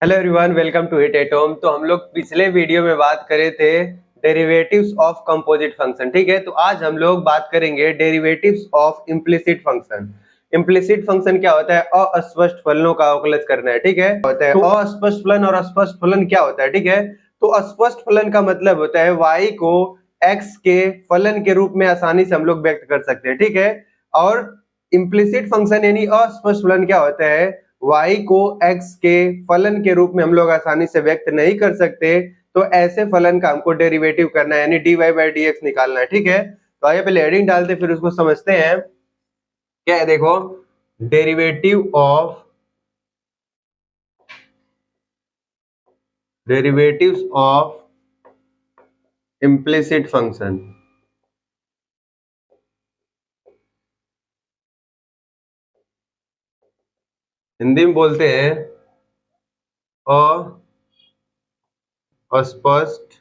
Hello everyone, welcome to eat at home. तो हम लोग पिछले वीडियो में बात करे थे डेरिवेटिव्स ऑफ कंपोजिट फंक्शन। ठीक है, तो आज हम लोग बात करेंगे derivatives of implicit function. Implicit function क्या होता है? अस्पष्ट फलनों का अवकलज करना है। ठीक है, होता है तो अस्पष्ट फलन और अस्पष्ट फलन क्या होता है? ठीक है, तो अस्पष्ट फलन का मतलब होता है y को x के फलन के रूप में आसानी से हम लोग व्यक्त कर सकते हैं। ठीक है, और इम्प्लिसिट फंक्शन यानी अस्पष्ट फलन क्या होता है? y को x के फलन के रूप में हम लोग आसानी से व्यक्त नहीं कर सकते, तो ऐसे फलन का हमको डेरिवेटिव करना है यानी dy बाई डी एक्स निकालना है। ठीक है, तो आइए पहले हेडिंग डालते फिर उसको समझते हैं। क्या है? देखो, derivative of derivatives of implicit function. Hindi में बोलते हैं अस्पष्ट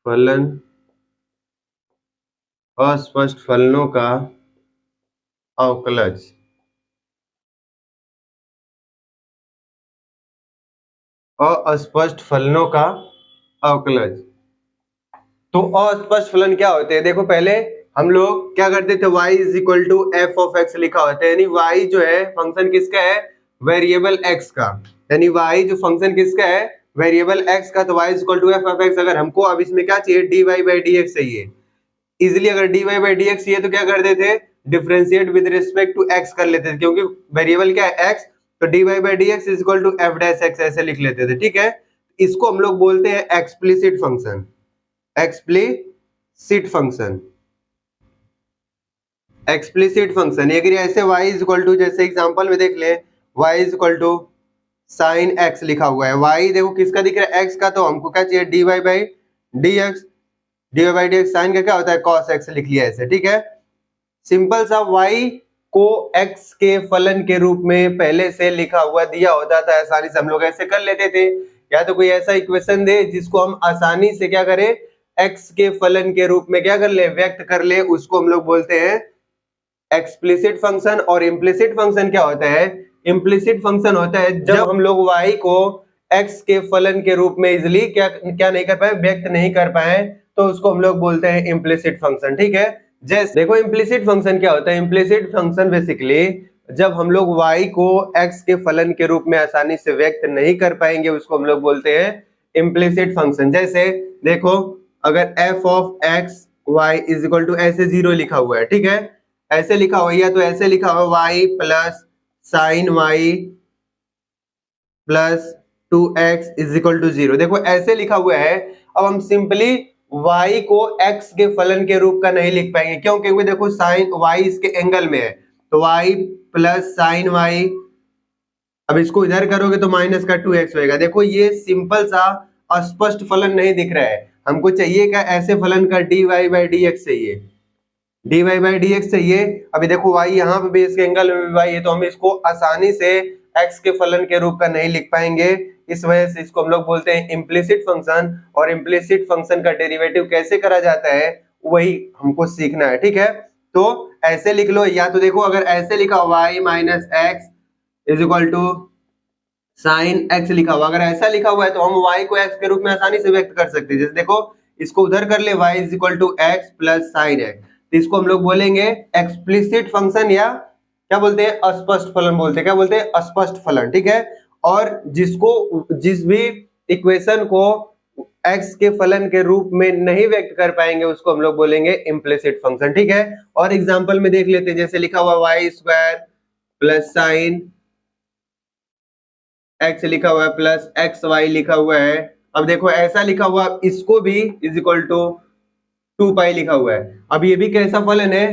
फलन, अस्पष्ट फलनों का अवकलज। अस्पष्ट फलनों का अवकलज। तो अस्पष्ट फलन क्या होते हैं? देखो, पहले हम लोग क्या करते थे, y is equal to F of X लिखा होता है, यानी y जो है फंक्शन किसका है? वेरिएबल x का। यानी y जो फंक्शन किसका है? वेरिएबल x का। तो y is equal to F of X. अगर हमको अब इसमें क्या चाहिए? dy बाई डी एक्स चाहिए। इजिली अगर dy बाई डी एक्स चाहिए तो क्या करते थे? Differentiate with respect to x कर लेते थे, क्योंकि वेरिएबल क्या है? x। तो dy by D x is equal to F dash X ऐसे लिख लेते थे। ठीक है, इसको हम लोग बोलते हैं explicit function. Explicit function, explicit function. अगर ऐसे y इज इक्वल टू, जैसे एग्जांपल में देख ले, y is equal to sine x लिखा हुआ है। y देखो किसका दिख रहा है? x का। तो हमको क्या चाहिए? dy by D X. dy by D x sine का क्या होता है? cos x लिख लिया ऐसे। ठीक है, सिंपल सा y को x के फलन के रूप में पहले से लिखा हुआ दिया होता था, आसानी से हम लोग ऐसे कर लेते थे। या तो कोई ऐसा इक्वेशन दे जिसको हम आसानी से क्या करें? x के फलन के रूप में क्या कर ले? व्यक्त कर ले, उसको हम लोग बोलते हैं एक्सप्लिसिट फंक्शन। और इम्प्लिसिट फंक्शन क्या होता है? इम्प्लिसिट फंक्शन होता है जब हम लोग y को x के फलन के रूप में इजिली क्या क्या नहीं कर पाए? व्यक्त नहीं कर पाए, तो उसको हम लोग बोलते हैं इम्प्लिसिट फंक्शन। ठीक है, जैसे देखो इम्प्लिसिट फंक्शन क्या होता है? इम्प्लिसिट फंक्शन बेसिकली जब हम लोग y को x के फलन के रूप में आसानी से व्यक्त नहीं कर पाएंगे, उसको हम लोग बोलते हैं इम्प्लिसिट फंक्शन। जैसे देखो, अगर f of x y is equal to ऐसे 0 लिखा हुआ है। ठीक है, ऐसे लिखा हुआ है, या तो ऐसे लिखा हुआ y plus sine y plus 2x is equal to 0। देखो ऐसे लिखा हुआ है। अब हम सिंपली y को x के फलन के रूप का नहीं लिख पाएंगे, क्यों? क्योंकि देखो साइन y इसके एंगल में है, तो y प्लस साइन y, अब इसको इधर करोगे तो माइनस का 2x होएगा। देखो ये सिंपल सा अस्पष्ट फलन नहीं दिख रहा है। हमको चाहिए क्या? ऐसे फलन का dy बाई डी एक्स चाहिए, dy बाई डी एक्स चाहिए। अभी देखो y यहाँ पे भी इसके एंगल में भी y है, तो हम इसको आसानी से x के फलन के रूप का नहीं लिख पाएंगे। इस वजह से इसको हम लोग बोलते हैं इम्प्लिसिट फंक्शन। और इम्प्लिसिट फंक्शन का डेरिवेटिव कैसे करा जाता है, वही हमको सीखना है। ठीक है, तो ऐसे लिख लो, या तो देखो अगर ऐसे लिखा y minus X is equal to sine x लिखा हुआ, अगर ऐसा लिखा हुआ है तो हम y को x के रूप में आसानी से व्यक्त कर सकते हैं। जैसे देखो, इसको उधर कर ले, y is equal to X plus sine X, तो इसको हम लोग बोलेंगे एक्सप्लिसिट फंक्शन, या क्या बोलते हैं? अस्पष्ट फलन बोलते हैं। क्या बोलते हैं? अस्पष्ट फलन। ठीक है, और जिस भी इक्वेशन को x के फलन के रूप में नहीं व्यक्त कर पाएंगे, उसको हम लोग बोलेंगे इम्प्लिसिट फंक्शन। ठीक है, और एग्जांपल में देख लेते हैं। जैसे लिखा हुआ y square plus sign x लिखा हुआ है प्लस एक्स वाई लिखा हुआ है। अब देखो ऐसा लिखा हुआ, इसको भी इज इक्वल टू 2 पाई लिखा हुआ है। अब ये भी कैसा फलन है?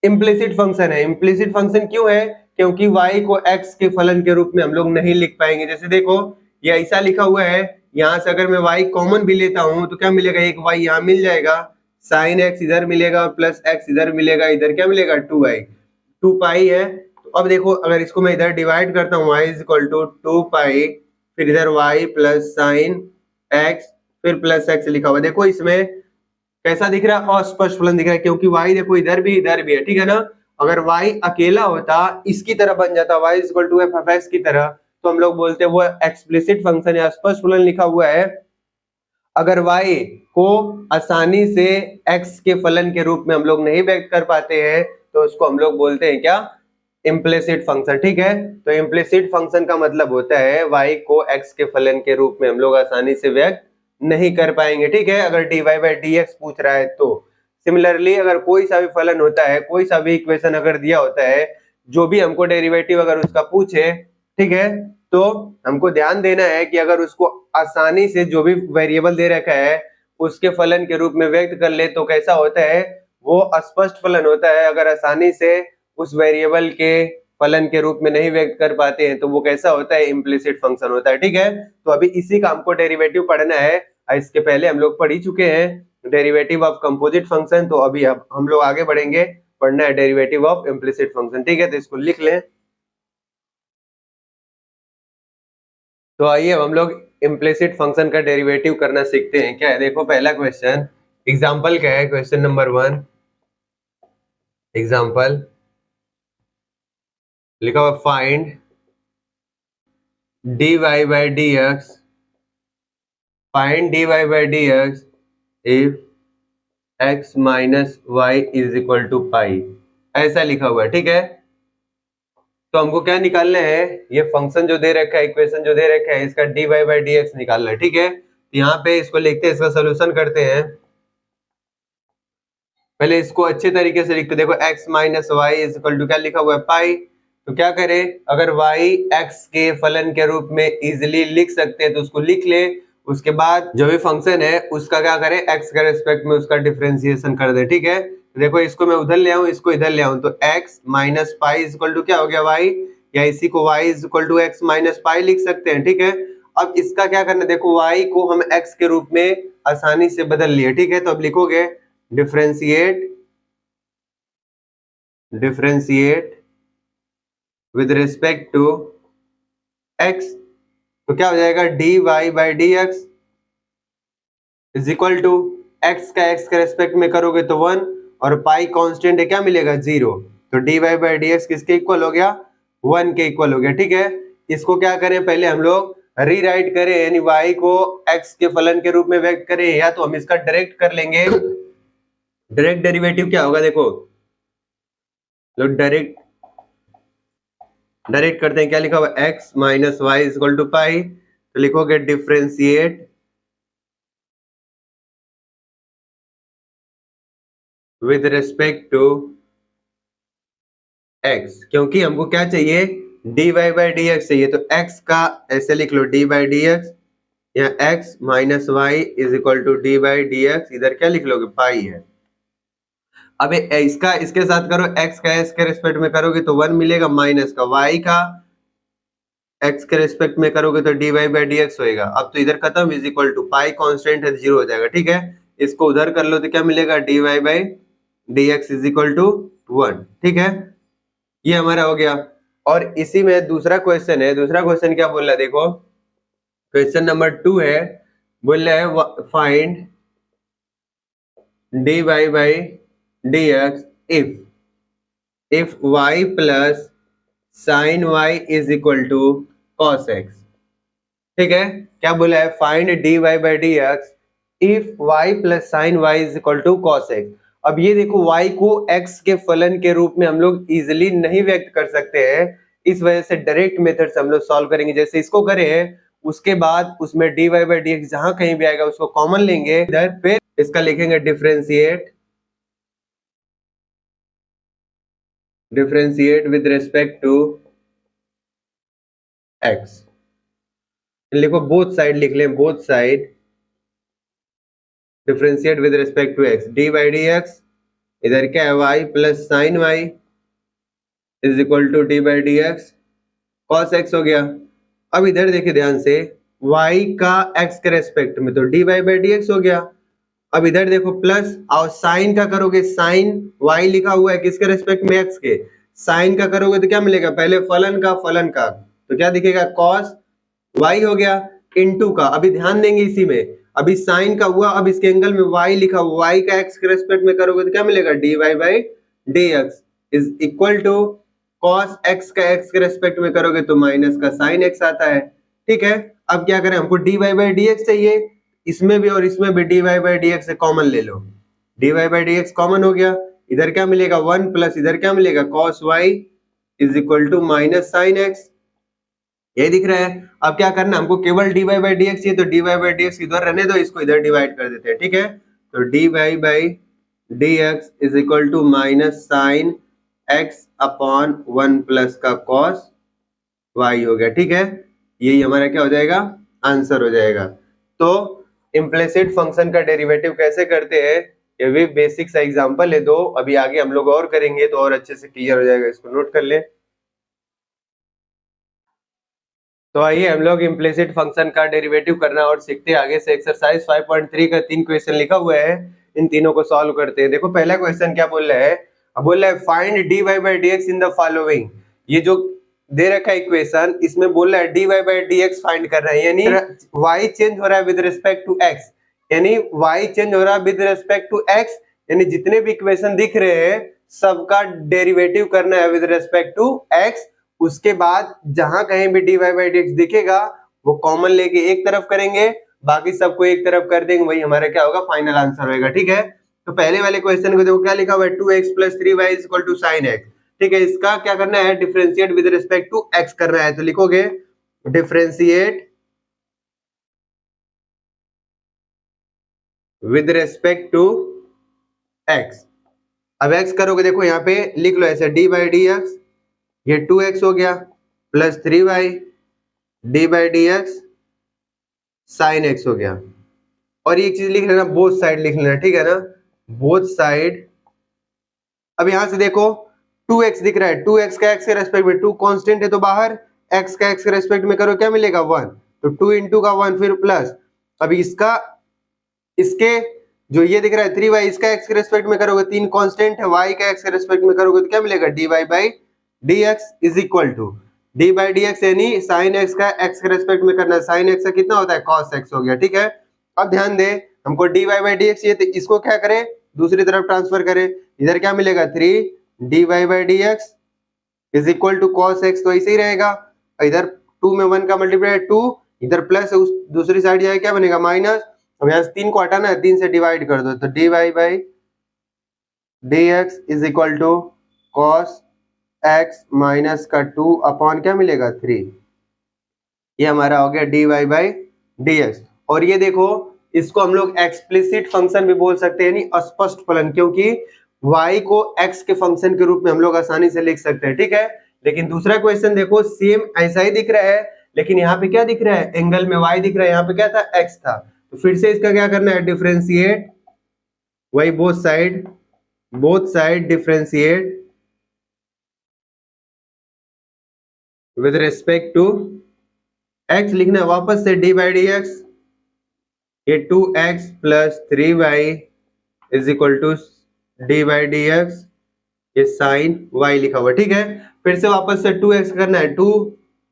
इम्प्लिसिट फंक्शन है। इम्प्लिसिट फंक्शन क्यों है? क्योंकि y को x के फलन के रूप में हम लोग नहीं लिख पाएंगे। जैसे देखो, ये ऐसा लिखा हुआ है, यहां से अगर मैं y कॉमन भी लेता हूं तो क्या मिलेगा? एक y यहां मिल जाएगा, साइन x इधर मिलेगा, प्लस x इधर मिलेगा, इधर क्या मिलेगा? 2y, 2 पाई है। तो अब देखो, अगर इसको मैं इधर डिवाइड करता हूँ, y इज इक्वल टू 2 पाई, फिर इधर y प्लस साइन x फिर प्लस x लिखा हुआ। देखो इसमें कैसा दिख रहा है? अस्पष्ट फलन दिख रहा है, क्योंकि y देखो इधर भी है। ठीक है ना, अगर y अकेला होता, इसकी तरह बन जाता y equal to F of X की तरह, तो हम लोग बोलते हैं वो एक्सप्लिसिट फंक्शन या स्पष्ट फलन लिखा हुआ है। अगर y को आसानी से x के फलन के रूप में हम लोग नहीं व्यक्त कर पाते हैं तो उसको हम लोग बोलते हैं क्या, इम्प्लिसिट फंक्शन। ठीक है, तो इम्प्लिसिट फंक्शन का मतलब होता है y को x के फलन के रूप में हम लोग आसानी से व्यक्त नहीं कर पाएंगे। ठीक है, अगर dy बाई dx पूछ रहा है तो। सिमिलरली अगर कोई सा भी फलन होता है, कोई सा भी इक्वेशन अगर दिया होता है, जो भी हमको डेरिवेटिव अगर उसका पूछे, ठीक है, तो हमको ध्यान देना है कि अगर उसको आसानी से जो भी वेरिएबल दे रखा है उसके फलन के रूप में व्यक्त कर ले तो कैसा होता है, वो अस्पष्ट फलन होता है। अगर आसानी से उस वेरिएबल के फलन के रूप में नहीं व्यक्त कर पाते हैं तो वो कैसा होता है, इम्प्लिसिट फंक्शन होता है। ठीक है, तो अभी इसी का हमको डेरिवेटिव पढ़ना है। इसके पहले हम लोग पढ़ ही चुके हैं डेरिवेटिव ऑफ कंपोजिट फंक्शन, तो अभी अब हम लोग आगे बढ़ेंगे, पढ़ना है डेरिवेटिव ऑफ इम्प्लिसिट फंक्शन। ठीक है, तो इसको लिख लें। तो आइए अब हम लोग इम्प्लिसिट फंक्शन का डेरिवेटिव करना सीखते हैं। क्या है, देखो पहला क्वेश्चन, एग्जांपल क्या है, क्वेश्चन नंबर 1 एग्जांपल लिखा हुआ, find dy by dx, find dy by dx if x minus y is equal to pi, ऐसा लिखा हुआ है। ठीक है, तो हमको क्या निकालना है, ये फंक्शन जो दे रखा है, इक्वेशन जो दे रखा है, इसका dy बाई dx निकालना है। ठीक है, यहाँ पे इसको लिखते हैं, इसका सोल्यूशन करते हैं। पहले इसको अच्छे तरीके से लिखते, देखो x minus Y is equal to क्या लिखा हुआ है, पाई। तो क्या करें, अगर y x के फलन के रूप में इजिली लिख सकते हैं तो उसको लिख ले। उसके बाद जो भी फंक्शन है उसका क्या करें, x के रेस्पेक्ट में उसका डिफरेंशिएशन कर दे। ठीक है, देखो इसको मैं उधर ले आऊं, इसको इधर ले आऊं, तो x minus pi is equal to क्या हो गया, y, या इसी को y is equal to X minus pi लिख सकते हैं। ठीक है, अब इसका क्या करना है, देखो y को हम x के रूप में आसानी से बदल लिए। ठीक है, तो अब लिखोगे differentiate with respect to x, तो क्या हो जाएगा, dy by dx is equal to x का x के रेस्पेक्ट में करोगे तो 1, और पाई कांस्टेंट है, क्या मिलेगा, 0। तो dy बाई dx किसके इक्वल हो गया, 1 के इक्वल हो गया। ठीक है, इसको क्या करें, पहले हम लोग रीराइट करें, यानी y को x के फलन के रूप में व्यक्त करें, या तो हम इसका डायरेक्ट कर लेंगे। डायरेक्ट डेरिवेटिव क्या होगा, देखो लोग डायरेक्ट करते हैं, क्या लिखा हुआ, x minus Y is equal to pi, तो लिखोगे differentiate with respect to x, क्योंकि हमको क्या चाहिए, dy बाई dx चाहिए, तो x का ऐसे लिख लो d बाई dx, या x minus Y is equal to D by dx, इधर क्या लिख लोगे, पाई है। अब इसका इसके साथ करो, x का x के रेस्पेक्ट में करोगे तो 1 मिलेगा, माइनस का y का x के रेस्पेक्ट में करोगे तो dy बाई dx होएगा। अब तो इधर खत्म, is equal to pi constant है, 0 हो जाएगा। ठीक है, इसको उधर कर लो तो क्या मिलेगा, dy by dx is equal to 1। ठीक है, ये हमारा हो गया। और इसी में दूसरा क्वेश्चन है, दूसरा क्वेश्चन क्या बोल रहा है, देखो क्वेश्चन नंबर 2 है, बोल रहा है find dy by dx if y plus sine y is equal to cos x। ठीक है, क्या बोला है, find dy by dx if y plus sine y is equal to cos x। अब ये देखो y को x के फलन के रूप में हम लोग इजिली नहीं व्यक्त कर सकते हैं, इस वजह से डायरेक्ट मेथड से हम लोग सॉल्व करेंगे। जैसे इसको करें, उसके बाद उसमें dy बाई dx जहां कहीं भी आएगा उसको कॉमन लेंगे इधर, फिर इसका लिखेंगे differentiate with respect to x। लिखो बोथ साइड लिख लें, both side differentiate with respect to x, D by dx इधर क्या है, y plus sine y is equal to D by dx cos x हो गया। अब इधर देखिए ध्यान से, y का x के रेस्पेक्ट में तो dy बाई dx हो गया। अब इधर देखो प्लस, और साइन का करोगे, साइन y लिखा हुआ है किसके रेस्पेक्ट में, x के, साइन का करोगे तो क्या मिलेगा, पहले फलन का तो क्या दिखेगा, cos y हो गया, इनटू का, अभी ध्यान देंगे इसी में, अभी साइन का हुआ, अब इसके एंगल में y लिखा हुआ, y का x के रेस्पेक्ट में करोगे तो क्या मिलेगा, dy by dx, is equal to cos X का एक्स के रेस्पेक्ट में करोगे तो माइनस का साइन एक्स आता है। ठीक है, अब क्या करें, हमको dy बाई डी एक्स चाहिए, इसमें भी और इसमें भी dy बाई डी एक्स से कॉमन ले लो, dy by D x common हो गया, इधर क्या मिलेगा 1 प्लस इधर क्या मिलेगा cos y is equal to minus sine X, यही दिख रहा है। अब क्या करना, हमको केवल dy बाई डी एक्स चाहिए, तो dy बाई डी एक्स इधर रहने दो, इसको इधर डिवाइड कर देते हैं। ठीक है, तो dy by D x is equal to minus sine X upon 1 plus का cos y हो गया। ठीक है, यही हमारा क्या हो जाएगा, आंसर हो जाएगा। तो इम्प्लिसिट फंक्शन का डेरिवेटिव कैसे करते हैं, ये भी बेसिक सा एग्जांपल है, दो अभी आगे हम लोग और करेंगे तो और अच्छे से क्लियर हो जाएगा, इसको नोट कर ले। तो आइए हम लोग इम्प्लिसिट फंक्शन का डेरिवेटिव करना और सीखते हैं आगे से। एक्सरसाइज 5.3 का 3 क्वेश्चन लिखा हुआ है, इन तीनों को सॉल्व करते हैं। देखो पहला क्वेश्चन क्या बोल रहा है, अब बोल रहा है find dy by D x in the following. ये जो दे रखा है इक्वेशन, इसमें बोल रहा है dy by D x find कर रहा है, यानी y चेंज हो रहा है विद रिस्पेक्ट टू x, यानी y चेंज हो रहा है विद रिस्पेक्ट टू x, यानी जितने भी इक्वेशन दिख रहे हैं सबका डेरिवेटिव करना है विद रिस्पेक्ट टू x। उसके बाद जहां कहीं भी dy बाई डी एक्स दिखेगा वो कॉमन लेके एक तरफ करेंगे, बाकी सबको एक तरफ कर देंगे, वही हमारा क्या होगा, फाइनल आंसर होगा। ठीक है, तो पहले वाले क्वेश्चन को देखो क्या लिखा हुआ है, 2x plus 3y is equal to sine X. ठीक है, इसका क्या करना है, differentiate with respect to x करना है, तो लिखोगे differentiate with respect to x। अब x करोगे, देखो यहाँ पे लिख लो ऐसे डी बाई डी एक्स, ये 2x हो गया plus 3y D by D x sine x हो गया। और ये चीज लिख लेना, बोथ साइड लिख लेना, ठीक है ना, बोथ साइड। अब यहां से देखो 2x दिख रहा है, 2x का x के रेस्पेक्ट में 2 कांस्टेंट है तो बाहर, x का x के रेस्पेक्ट में करो क्या मिलेगा 1, तो 2 इंटू का 1 फिर प्लस। अभी इसका इसके जो ये दिख रहा है 3y, इसका x के रेस्पेक्ट में करोगे 3 कांस्टेंट है, y का x के रेस्पेक्ट में करोगे तो क्या मिलेगा dy by dx is equal to D by D X, यानी साइन एक्स का x के रेस्पेक्ट में करना है, साइन एक्स का कितना होता है cos x हो गया। ठीक है, अब ध्यान दे, हमको dy बाई डी एक्स चाहिए, तो इसको क्या करें, दूसरी तरफ ट्रांसफर करें, इधर क्या मिलेगा 3 dy by D x is equal to cos x, तो ऐसे ही रहेगा, इधर 2 में 1 का मल्टीप्लाई 2, इधर प्लस है, उस दूसरी साइड जाए क्या बनेगा माइनस। अब यहाँ से 3 को हटाना है, 3 से डिवाइड कर दो, तो dy by D x is equal to cos x minus का 2 अपॉन क्या मिलेगा 3, ये हमारा हो गया dy बाई डी एक्स। और ये देखो इसको हम लोग एक्सप्लिसिट फंक्शन भी बोल सकते हैं, यानी अस्पष्ट फलन, क्योंकि y को x के फंक्शन के रूप में हम लोग आसानी से लिख सकते हैं। ठीक है, लेकिन दूसरा क्वेश्चन देखो सेम ऐसा ही दिख रहा है, लेकिन यहाँ पे क्या दिख रहा है, एंगल में y दिख रहा है, यहाँ पे क्या था x था, तो फिर से इसका क्या करना है, डिफरेंशिएट, वही both side differentiate with respect to x लिखना है, वापस से डी बाई डी एक्स, ये 2x plus 3y is equal to D by D X, ये साइन y लिखा हुआ। ठीक है, फिर से वापस से 2x करना है, 2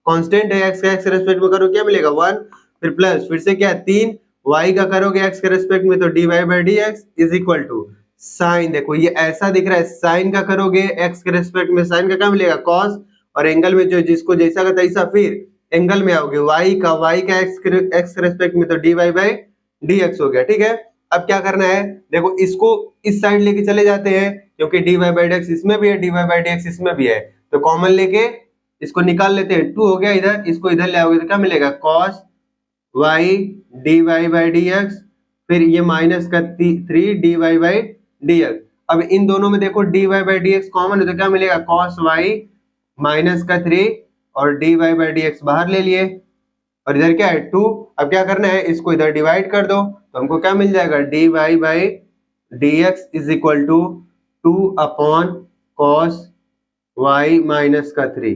कांस्टेंट है, x का x के रेस्पेक्ट में करो क्या मिलेगा 1, फिर प्लस, फिर से क्या 3 y का करोगे x के रेस्पेक्ट में तो D Y by D x is equal to sine, देखो ये ऐसा दिख रहा है, साइन का करोगे x के रेस्पेक्ट में साइन का क्या मिलेगा cos, और एंगल में जो जिसको जैसा का तैसा, फिर एंगल में आओगे y का x के रेस्पेक्ट में तो dy बाई dx हो गया। ठीक है, अब क्या करना है, देखो इसको इस साइड लेके चले जाते हैं, क्योंकि dy बाई dx इसमें भी है, dy बाई dx इसमें भी है, तो कॉमन लेके इसको निकाल लेते हैं, 2 हो गया इधर, इसको इधर ले आओगे तो क्या मिलेगा cos y dy by dx, फिर ये माइनस का 3 dy बाई dx। अब इन दोनों में देखो dy बाई dx कॉमन है तो क्या मिलेगा cos y माइनस का 3 और dy बाई dx बाहर ले लिए, और इधर क्या है 2। अब क्या करना है, इसको इधर डिवाइड कर दो तो हमको क्या मिल जाएगा dy by dx is equal to 2 upon cos y minus का 3।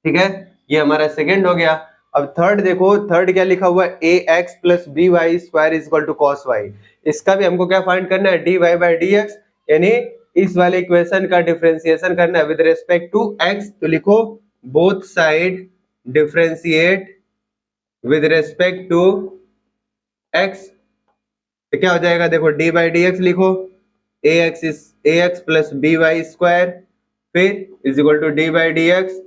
ठीक है, ये हमारा सेकंड हो गया। अब थर्ड देखो, थर्ड क्या लिखा हुआ है, ax plus b y square is equal to cos y। इसका भी हमको क्या फाइंड करना है, dy बाई dx, यानी इस वाले इक्वेशन का डिफरेंशिएशन करना है विद रिस्पेक्ट टू x, तो लिखो both side differentiate with respect to x, तो क्या हो जाएगा, देखो डी बाई डी एक्स लिखो, ax plus b y square फिर is equal to D by D x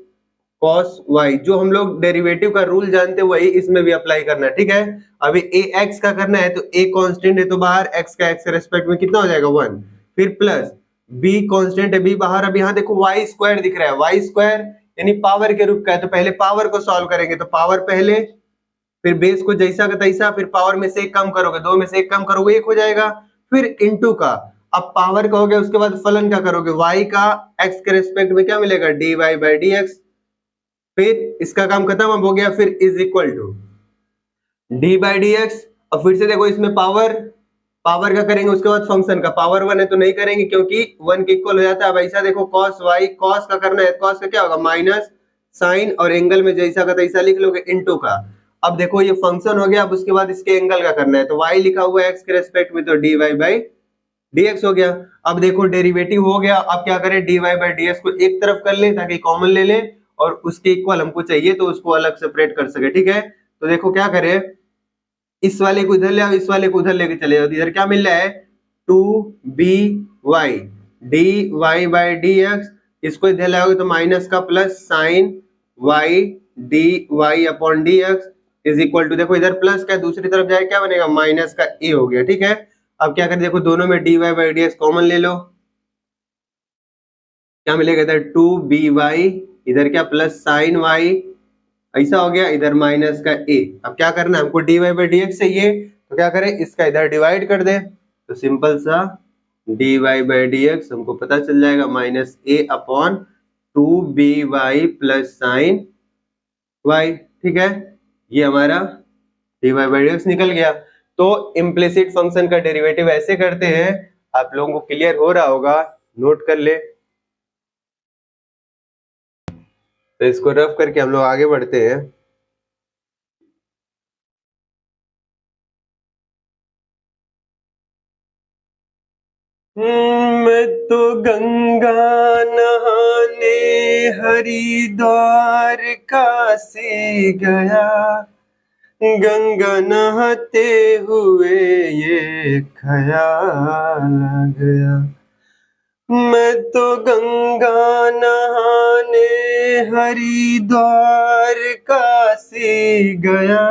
cos y. जो हम लोग डेरिवेटिव का रूल जानते हैं वही इसमें भी अप्लाई करना है, ठीक है। अभी ए एक्स का करना है तो ए कांस्टेंट है तो बाहर एक्स का एक्स के रेस्पेक्ट में कितना हो जाएगा 1, फिर प्लस बी कांस्टेंट है बी बाहर। अब यहाँ देखो वाई स्क्वायर दिख रहा है, वाई स्क्वायर यानी पावर के रूप का है, तो पहले पावर को सॉल्व करेंगे तो पावर पहले, फिर बेस को जैसा का तैसा, फिर पावर में से एक कम करोगे, दो में से एक कम करोगे एक हो जाएगा, फिर इनटू का, अब पावर का हो गया, उसके बाद फलन का करोगे, y का x के रेस्पेक्ट में क्या मिलेगा dy बाई डी एक्स, फिर इसका काम खत्म अब हो गया, फिर is equal to D by D x. अब फिर से देखो इसमें पावर का करेंगे, उसके बाद फंक्शन का, पावर 1 है तो नहीं करेंगे क्योंकि 1 के इक्वल हो जाता है। अब ऐसा देखो cos y, cos का करना है, cos का क्या होगा माइनस साइन और एंगल में जैसा का तैसा लिख लोगे इनटू का। अब देखो ये फंक्शन हो गया, अब उसके बाद इसके एंगल का करना है तो y लिखा हुआ है x के रेस्पेक्ट में तो dy बाई dx हो गया। अब देखो डेरिवेटिव हो गया, अब क्या करें dy बाई dx को एक तरफ कर ले ताकि कॉमन ले ले, और उसके इक्वल हमको चाहिए तो उसको अलग सेपरेट कर सके, ठीक है। तो देखो क्या करें, इस वाले को इधर ले आओ, इस वाले को उधर लेके चले जाओ, इधर क्या मिल रहा है 2by dy बाई dx, इसको इधर ले आओगे तो माइनस का plus sine y dy upon dx is equal to, देखो इधर प्लस का दूसरी तरफ जाए क्या बनेगा माइनस का a हो गया, ठीक है। अब क्या करें, देखो दोनों में dy बाई dx कॉमन ले लो, क्या मिलेगा इधर 2by, इधर क्या प्लस साइन y, ऐसा हो गया, इधर माइनस का a। अब क्या करना है हमको dy बाई dx चाहिए, तो क्या करें इसका इधर डिवाइड कर दे, तो सिंपल सा dy बाई dx हमको पता चल जाएगा minus a upon 2by plus sine y, ठीक है। ये हमारा dy बाई dx निकल गया। तो इम्प्लिसिट फंक्शन का डेरिवेटिव ऐसे करते हैं, आप लोगों को क्लियर हो रहा होगा, नोट कर ले। तो इसको रफ करके हम लोग आगे बढ़ते हैं। मैं तो गंगा नहाने हरिद्वार काशी गया, गंगा नहाते हुए ये ख्याल आ गया। मैं तो गंगा नहाने हरिद्वार काशी गया,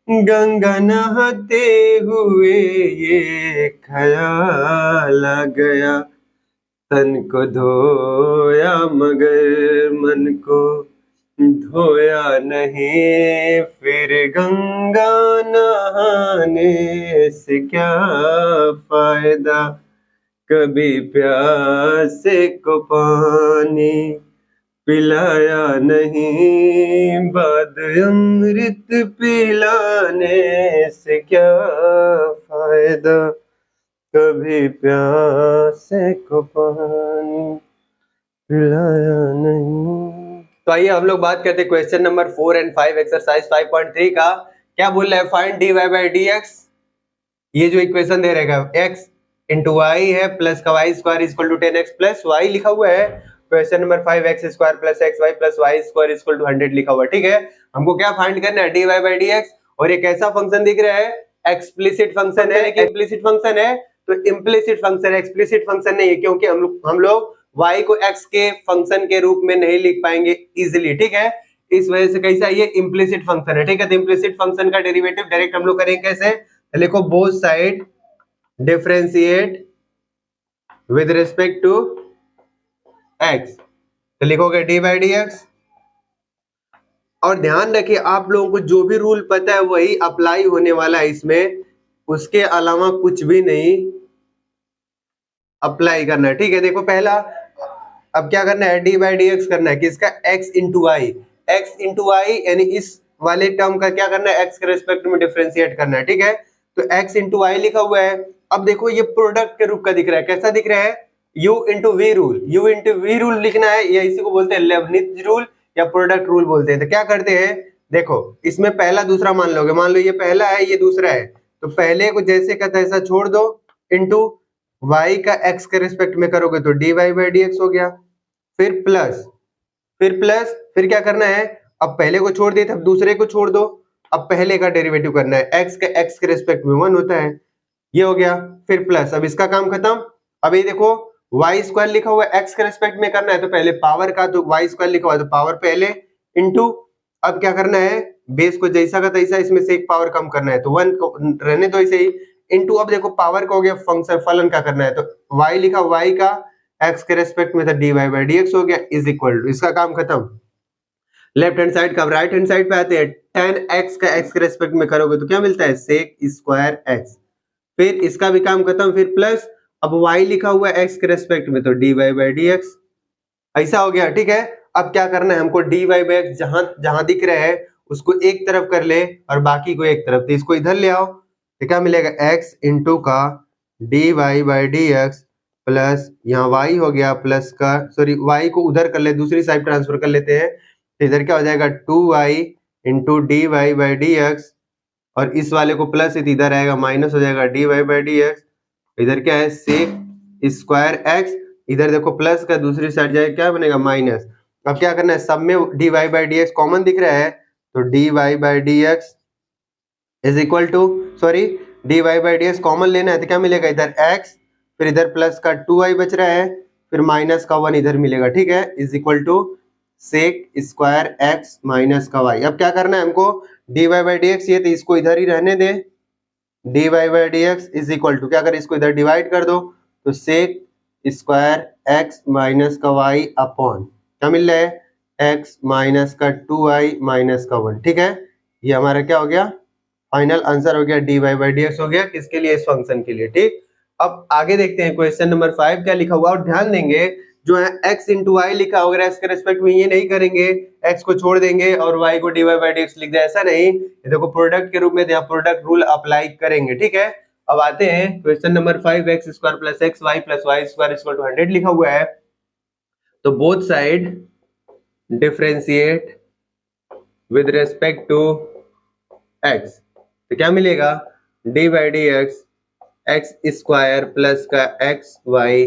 गंगा नहाते हुए ये ख्याल आ गया। तन को धोया मगर मन को धोया नहीं, फिर गंगा नहाने से क्या फायदा। कभी प्यासे को पानी पिलाया नहीं, बाद अमृत पिलाने से क्या फायदा। कभी प्यासे को पानी पिलाया नहीं। तो आइए हम लोग बात करते हैं क्वेश्चन नंबर 4 एंड 5 एक्सरसाइज 5.3 का। क्या बोल रहा है, फाइंड dy बाई dx। ये जो इक्वेशन दे रहेगा x इंटू वाई है प्लस का y square is equal to 10x plus y लिखा हुआ है। Question number 5 x square plus x y plus y square is equal to 100 लिखा हुआ है, ठीक है। हमको क्या फाइंड करना है dy बाई dx, और ये कैसा फंक्शन दिख रहा है, एक्सप्लिसिट फंक्शन है। एक्सप्लिसिट फंक्शन है तो इम्प्लिसिट फंक्शन है, एक्सप्लिसिट फंक्शन नहीं है, क्योंकि हम लोग y को x के फंक्शन के रूप में नहीं लिख पाएंगे इजिली, ठीक है। इस वजह से कैसा ये इम्प्लिसिट फंक्शन है, ठीक है। तो इम्प्लिसिट फंक्शन का डेरिवेटिव डायरेक्ट हम लोग करेंगे कैसे, लिखो both side differentiate with respect to x, तो लिखोगे dy बाई dx। और ध्यान रखिए आप लोगों को जो भी रूल पता है वही अप्लाई होने वाला है इसमें, उसके अलावा कुछ भी नहीं अप्लाई करना है, ठीक है। देखो पहला अब क्या करना है, डी बाई डी एक्स करना है किसका, x into y, x into y यानी इस वाले टर्म का क्या करना है, x के रेस्पेक्ट में डिफरेंशिएट करना है, ठीक है। तो x इंटू वाई लिखा हुआ है। अब देखो ये प्रोडक्ट के रूप का दिख रहा है, कैसा दिख रहा है, u into v rule, u into v rule लिखना है, या इसी को बोलते हैं लेबनिज रूल या प्रोडक्ट रूल बोलते हैं। तो क्या करते हैं, देखो इसमें पहला दूसरा मान लोगे, मान लो ये पहला है ये दूसरा है, तो पहले को जैसे का तैसा छोड़ दो, इंटू y का x के रिस्पेक्ट में करोगे तो dy बाई dx हो गया, फिर प्लस फिर क्या करना है, अब पहले को छोड़ दिए तब दूसरे को छोड़ दो, अब पहले का डेरिवेटिव करना है, x के रिस्पेक्ट में 1 होता है, ये हो गया, फिर प्लस, अब इसका काम खत्म। अब ये देखो वाई स्क्वायर लिखा हुआ है एक्स के रेस्पेक्ट में करना है तो पहले पावर का, तो वाई स्क्वायर लिखा हुआ है तो पावर पहले इंटू, अब क्या करना है बेस को जैसा का तैसा इसमें से एक पावर कम करना है तो 1 को रहने दो ऐसे ही इंटू, अब देखो पावर का हो गया फंक्शन फलन का करना है तो y लिखा y का x के रेस्पेक्ट में था dy बाई dx हो गया इज इक्वल टू, इसका काम खत्म। लेफ्ट हैंड साइड का राइट हैंड साइड पे आते हैं, tan x का x के रेस्पेक्ट में करोगे तो क्या मिलता है sec स्क्वायर x, फिर इसका भी काम खत्म, फिर प्लस अब y लिखा हुआ है x के रेस्पेक्ट में तो dy बाई dx, ऐसा हो गया ठीक है। अब क्या करना है हमको dy बाई x जहां जहां दिख रहे हैं उसको एक तरफ कर ले और बाकी को एक तरफ, तो इसको इधर ले आओ तो क्या मिलेगा x इंटू का dy बाई dx प्लस यहाँ y हो गया प्लस का, सॉरी y को उधर कर ले दूसरी साइड ट्रांसफर कर लेते हैं तो इधर क्या हो जाएगा 2y into dy by dx और इस वाले को प्लस इधर आएगा माइनस हो जाएगा dy बाई dx, इधर क्या है sec स्क्वायर x, इधर देखो प्लस का दूसरी साइड जाएगा क्या बनेगा माइनस। अब क्या करना है सब में dy बाई dx कॉमन दिख रहा है तो dy by dx is equal to, sorry dy by dx common लेना है तो क्या मिलेगा इधर x, फिर इधर प्लस का 2y बच रहा है, फिर माइनस का 1 इधर मिलेगा ठीक है, is equal to sec square x minus का y। अब क्या करना है हमको dy बाई dx ये तो इसको इधर ही रहने दे, dy by dx is equal to क्या कर इसको इधर डिवाइड कर दो तो सेक स्क्वायर x माइनस का y अपॉन क्या मिल रहा है x माइनस का 2y माइनस का 1, ठीक है। ये हमारा क्या हो गया फाइनल आंसर हो गया dy बाई dx हो गया किसके लिए, इस फंक्शन के लिए, ठीक। अब आगे देखते हैं क्वेश्चन नंबर 5 क्या लिखा हुआ, और ध्यान देंगे जो है x इंटू वाई लिखा होगा इसके रेस्पेक्ट में ये नहीं करेंगे, x को छोड़ देंगे और y को dy बाई dx लिख दे, ऐसा नहीं, ये देखो प्रोडक्ट के रूप में यहाँ प्रोडक्ट रूल अप्लाई करेंगे, ठीक है। अब आते हैं question number 5, x square plus x y plus y square equal to 100 लिखा हुआ है, तो both side differentiate with respect to x, तो क्या मिलेगा d by D x square plus का x y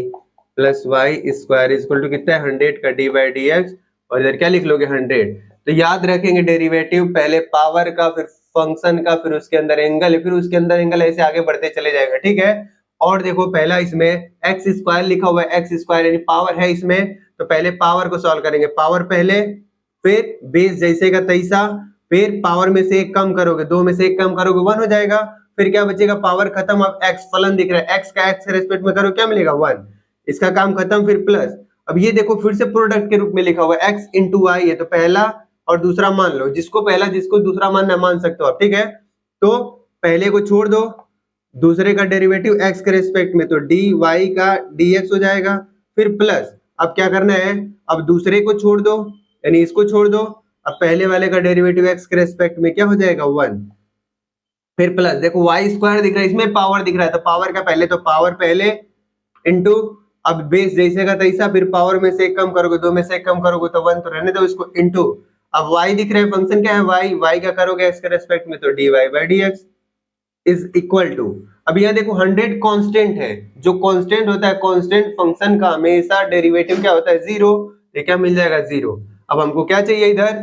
plus y square equal to कितना है 100 का डी बाई डी एक्स, और इधर क्या लिख लोगे 100, तो याद रखेंगे डेरिवेटिव पहले पावर का फिर फंक्शन का फिर उसके अंदर एंगल फिर उसके अंदर एंगल, ऐसे आगे बढ़ते चले जाएगा, ठीक है। और देखो पहला इसमें एक्स स्क्वायर लिखा हुआ है, एक्स स्क्वायर यानी पावर है इसमें, तो पहले पावर को सॉल्व करेंगे, पावर पहले फिर बेस जैसे का तैसा, फिर पावर में से एक कम करोगे, 2 में से एक कम करोगे 1 हो जाएगा, फिर क्या बचेगा पावर खत्म, अब x फलन दिख रहा है, x का x के रेस्पेक्ट में करो क्या मिलेगा 1, इसका काम खत्म, फिर प्लस, अब ये देखो फिर से प्रोडक्ट के रूप में लिखा हुआ है x इंटू वाई है, तो पहला और दूसरा मान लो, जिसको पहला जिसको दूसरा मानना मान सकते हो आप, ठीक है। तो पहले को छोड़ दो, दूसरे का डेरिवेटिव x के रेस्पेक्ट में तो dy का dx हो जाएगा, फिर प्लस, अब क्या करना है अब दूसरे को छोड़ दो यानी इसको छोड़ दो, अब पहले वाले का डेरिवेटिव x के रेस्पेक्ट में क्या हो जाएगा 1, फिर प्लस, देखो y स्क्वायर दिख रहा है इसमें पावर दिख रहा है, तो पावर का पहले तो पावर पहले इंटू, अब बेस जैसे का तैसा, फिर पावर में से एक कम करोगे 2 में से एक कम करोगे तो 1, तो रहने दो इसको इंटू, अब y दिख रहा है फंक्शन क्या है y का करोगे x के रेस्पेक्ट में तो dy by dx is equal to, अब यहाँ देखो 100 कांस्टेंट है, जो कांस्टेंट होता है कांस्टेंट फंक्शन का हमेशा डेरिवेटिव क्या होता है 0, ये क्या मिल जाएगा 0। अब हमको क्या चाहिए इधर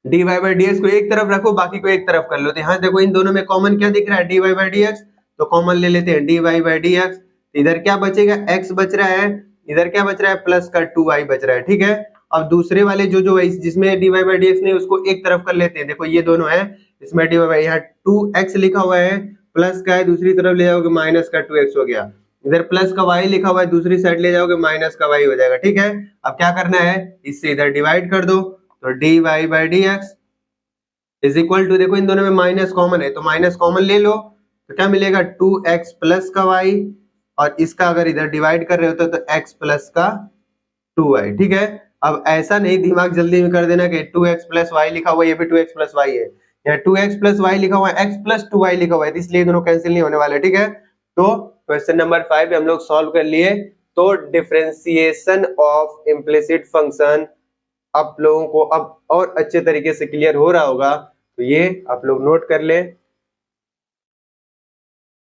dy बाई dx को एक तरफ रखो बाकी को एक तरफ कर लो, तो यहाँ देखो इन दोनों में कॉमन क्या दिख रहा है dy बाई dx, तो कॉमन ले लेते हैं dy बाई dx, इधर क्या बचेगा x बच रहा है, इधर क्या बच रहा है प्लस का 2y बच रहा है, ठीक है। अब दूसरे वाले जो जिसमें dy बाई dx नहीं उसको एक तरफ कर लेते हैं, देखो ये दोनों है, इसमें dy बाई यहाँ 2x लिखा हुआ है प्लस का है, दूसरी तरफ ले जाओगे माइनस का 2x हो गया, इधर प्लस का y लिखा हुआ है दूसरी साइड ले जाओगे माइनस का y हो जाएगा, ठीक है। अब क्या करना है इससे इधर डिवाइड कर दो, तो dy by dx is equal to, देखो इन दोनों में माइनस कॉमन है तो माइनस कॉमन ले लो, तो क्या मिलेगा 2x प्लस का y, और इसका अगर इधर डिवाइड कर रहे होते तो x प्लस का 2y, ठीक है। अब ऐसा नहीं दिमाग जल्दी में कर देना कि 2x प्लस y लिखा हुआ है, ये भी 2x प्लस y है, यहाँ 2x प्लस y लिखा हुआ है, x प्लस 2y लिखा हुआ है, इसलिए दोनों कैंसिल नहीं होने वाले, ठीक है। तो क्वेश्चन नंबर 5 हम लोग सॉल्व कर लिए, तो डिफरेंशिएशन ऑफ इम्प्लिसिट फंक्शन आप लोगों को अब और अच्छे तरीके से क्लियर हो रहा होगा, तो ये आप लोग नोट कर ले।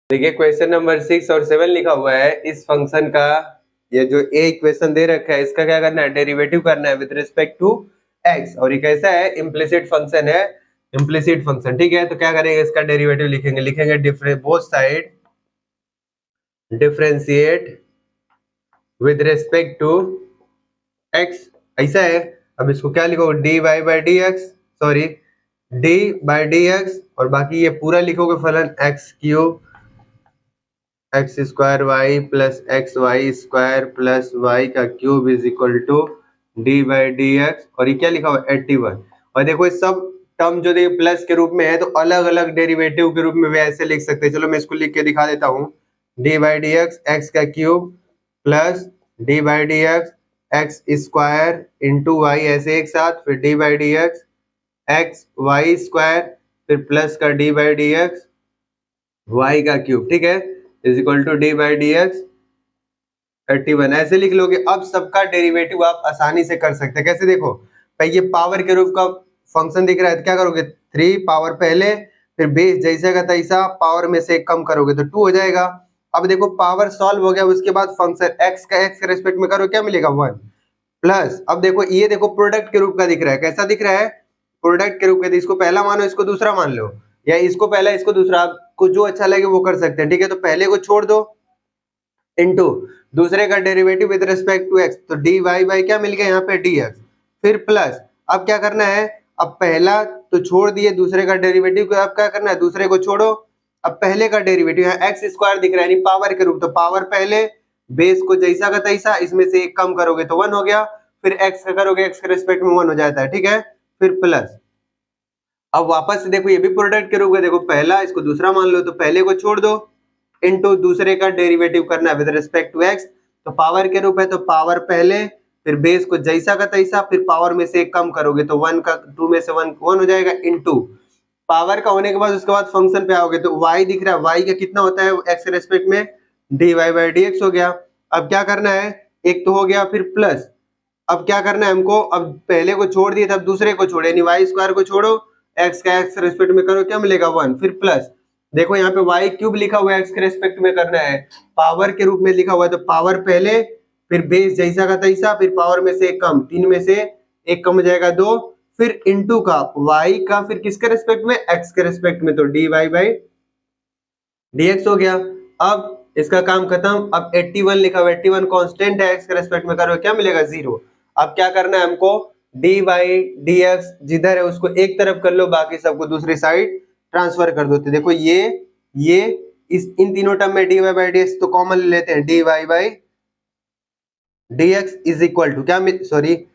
देखिए क्वेश्चन नंबर 6 और 7 लिखा हुआ है, इस फंक्शन का ये जो ए इक्वेशन दे रखा है इसका क्या करना है डेरिवेटिव करना है विद रिस्पेक्ट टू x, और ये कैसा है इम्प्लिसिट फंक्शन है, इम्प्लिसिट फंक्शन, ठीक है। तो क्या करेंगे इसका डेरिवेटिव लिखेंगे both side differentiate with respect to x, ऐसा है। अब इसको क्या लिखोगे, d Y by D x, sorry d by D x, और बाकी ये पूरा लिखोगे फलन x cube x square y plus x y square plus y का cube is equal to D by D x, और ये क्या लिखा हुआ 81। और देखो ये सब टर्म जो देखिए प्लस के रूप में है, तो अलग अलग डेरिवेटिव के रूप में भी ऐसे लिख सकते हैं। चलो मैं इसको लिख के दिखा देता हूँ, d by D x x का cube plus d by D x x square into y, ऐसे एक साथ, फिर d by D x x y square, फिर प्लस का d by D x y का क्यूब, ठीक है, is equal to D by D x 31, ऐसे लिख लोगे। अब सबका डेरिवेटिव आप आसानी से कर सकते हैं। कैसे, देखो भाई ये पावर के रूप का फंक्शन दिख रहा है, तो क्या करोगे, 3 पावर पहले, फिर बेस जैसा का तैसा पावर में से कम करोगे तो 2 हो जाएगा। अब देखो पावर सॉल्व हो गया, उसके बाद फंक्शन एक्स का एक्स के रेस्पेक्ट में करो, क्या मिलेगा 1 प्लस, अब देखो ये देखो प्रोडक्ट के रूप का दिख रहा है। कैसा दिख रहा है, प्रोडक्ट के रूप का, इसको पहला मानो इसको दूसरा मान लो, या इसको पहला इसको दूसरा, आपको जो अच्छा लगे वो कर सकते हैं, ठीक है। तो पहले को छोड़ दो इनटू दूसरे का derivative with respect to x, तो डी वाई बाई क्या मिल गया यहाँ पे डी एक्स, फिर प्लस, अब क्या करना है, अब पहला तो छोड़ दिए, दूसरे का डेरिवेटिव को अब क्या करना है, दूसरे को छोड़ो, अब पहले का डेरिवेटिव यहाँ एक्स स्क्वायर दिख रहा है, यानी पावर के रूप, तो पावर पहले, बेस को जैसा का तैसा, इसमें से एक कम करोगे तो 1 हो गया, फिर एक्स का करोगे एक्स के रेस्पेक्ट में 1 हो जाता है, ठीक है, फिर प्लस। अब वापस से देखो ये भी प्रोडक्ट के रूप का, देखो पहला इसको दूसरा मान लो, तो पहले को छोड़ दो इनटू दूसरे का डेरिवेटिव करना है विद रिस्पेक्ट टू एक्स, तो पावर के रूप है तो पावर पहले, फिर बेस को जैसा का तैसा, फिर पावर में से एक कम करोगे तो 1 का 2 में से 1 हो जाएगा, इनटू पावर का होने के बाद उसके बाद फंक्शन पे आओगे तो y दिख रहा है, y का कितना होता है x के रेस्पेक्ट में, dy बाई dx हो गया। अब क्या करना है, एक तो हो गया, फिर प्लस, अब क्या करना है हमको, अब पहले को छोड़ दिए तब दूसरे को छोड़े, यानी वाई स्क्वायर को छोड़ो, एक्स का एक्स रेस्पेक्ट में करो, क्या मिलेगा 1, फिर प्लस, देखो यहाँ पे वाई क्यूब लिखा हुआ है, एक्स के रेस्पेक्ट में करना है, पावर के रूप में लिखा हुआ है, तो पावर पहले, फिर बेस जैसा का तैसा, फिर पावर में से एक कम, 3 में से एक कम हो जाएगा 2, फिर इनटू का y का, फिर किसके रेस्पेक्ट में, x के रेस्पेक्ट में, तो dy बाई dx हो गया। अब इसका काम खत्म। अब 81 लिखा हुआ, 81 कांस्टेंट है, x के रेस्पेक्ट में करो क्या मिलेगा 0। अब क्या करना है हमको, dy dx जिधर है उसको एक तरफ कर लो, बाकी सबको दूसरी साइड ट्रांसफर कर दो। तो देखो ये इस इन तीनों टर्म में dy बाई dx तो कॉमन ले लेते हैं, dy by dx is equal to क्या, sorry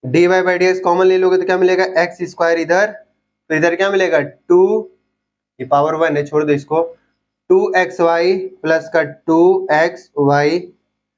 dy by dx common ले लोगे तो क्या मिलेगा, एक्स स्क्वायर इधर, फिर इधर क्या मिलेगा 2, ये पावर 1 है छोड़ दो इसको, 2xy प्लस का 2xy,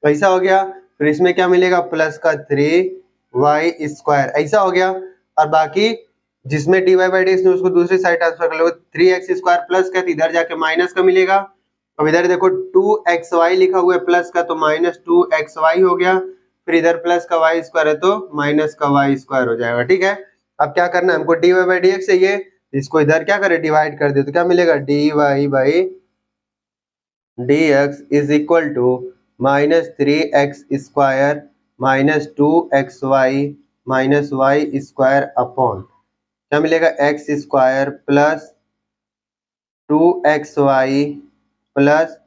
ऐसा हो गया। फिर इसमें क्या मिलेगा, प्लस का 3y स्क्वायर, ऐसा हो गया। और बाकी जिसमें dy बाई dx ने उसको दूसरी साइड ट्रांसफर कर लो, 3x स्क्वायर प्लस का, इधर जाके माइनस का मिलेगा। अब इधर देखो 2xy लिखा हुआ है प्लस का, तो माइनस 2xy हो गया, फिर इधर प्लस का वाई स्क्वायर है तो माइनस का वाई स्क्वायर हो जाएगा, ठीक है। अब क्या करना है हमको, d Y by D x चाहिए, इसको इधर क्या करे, डिवाइड कर दे, तो क्या मिलेगा, d Y by D x is equal to minus 3x square minus 2xy minus y square upon क्या मिलेगा, x square plus 2xy plus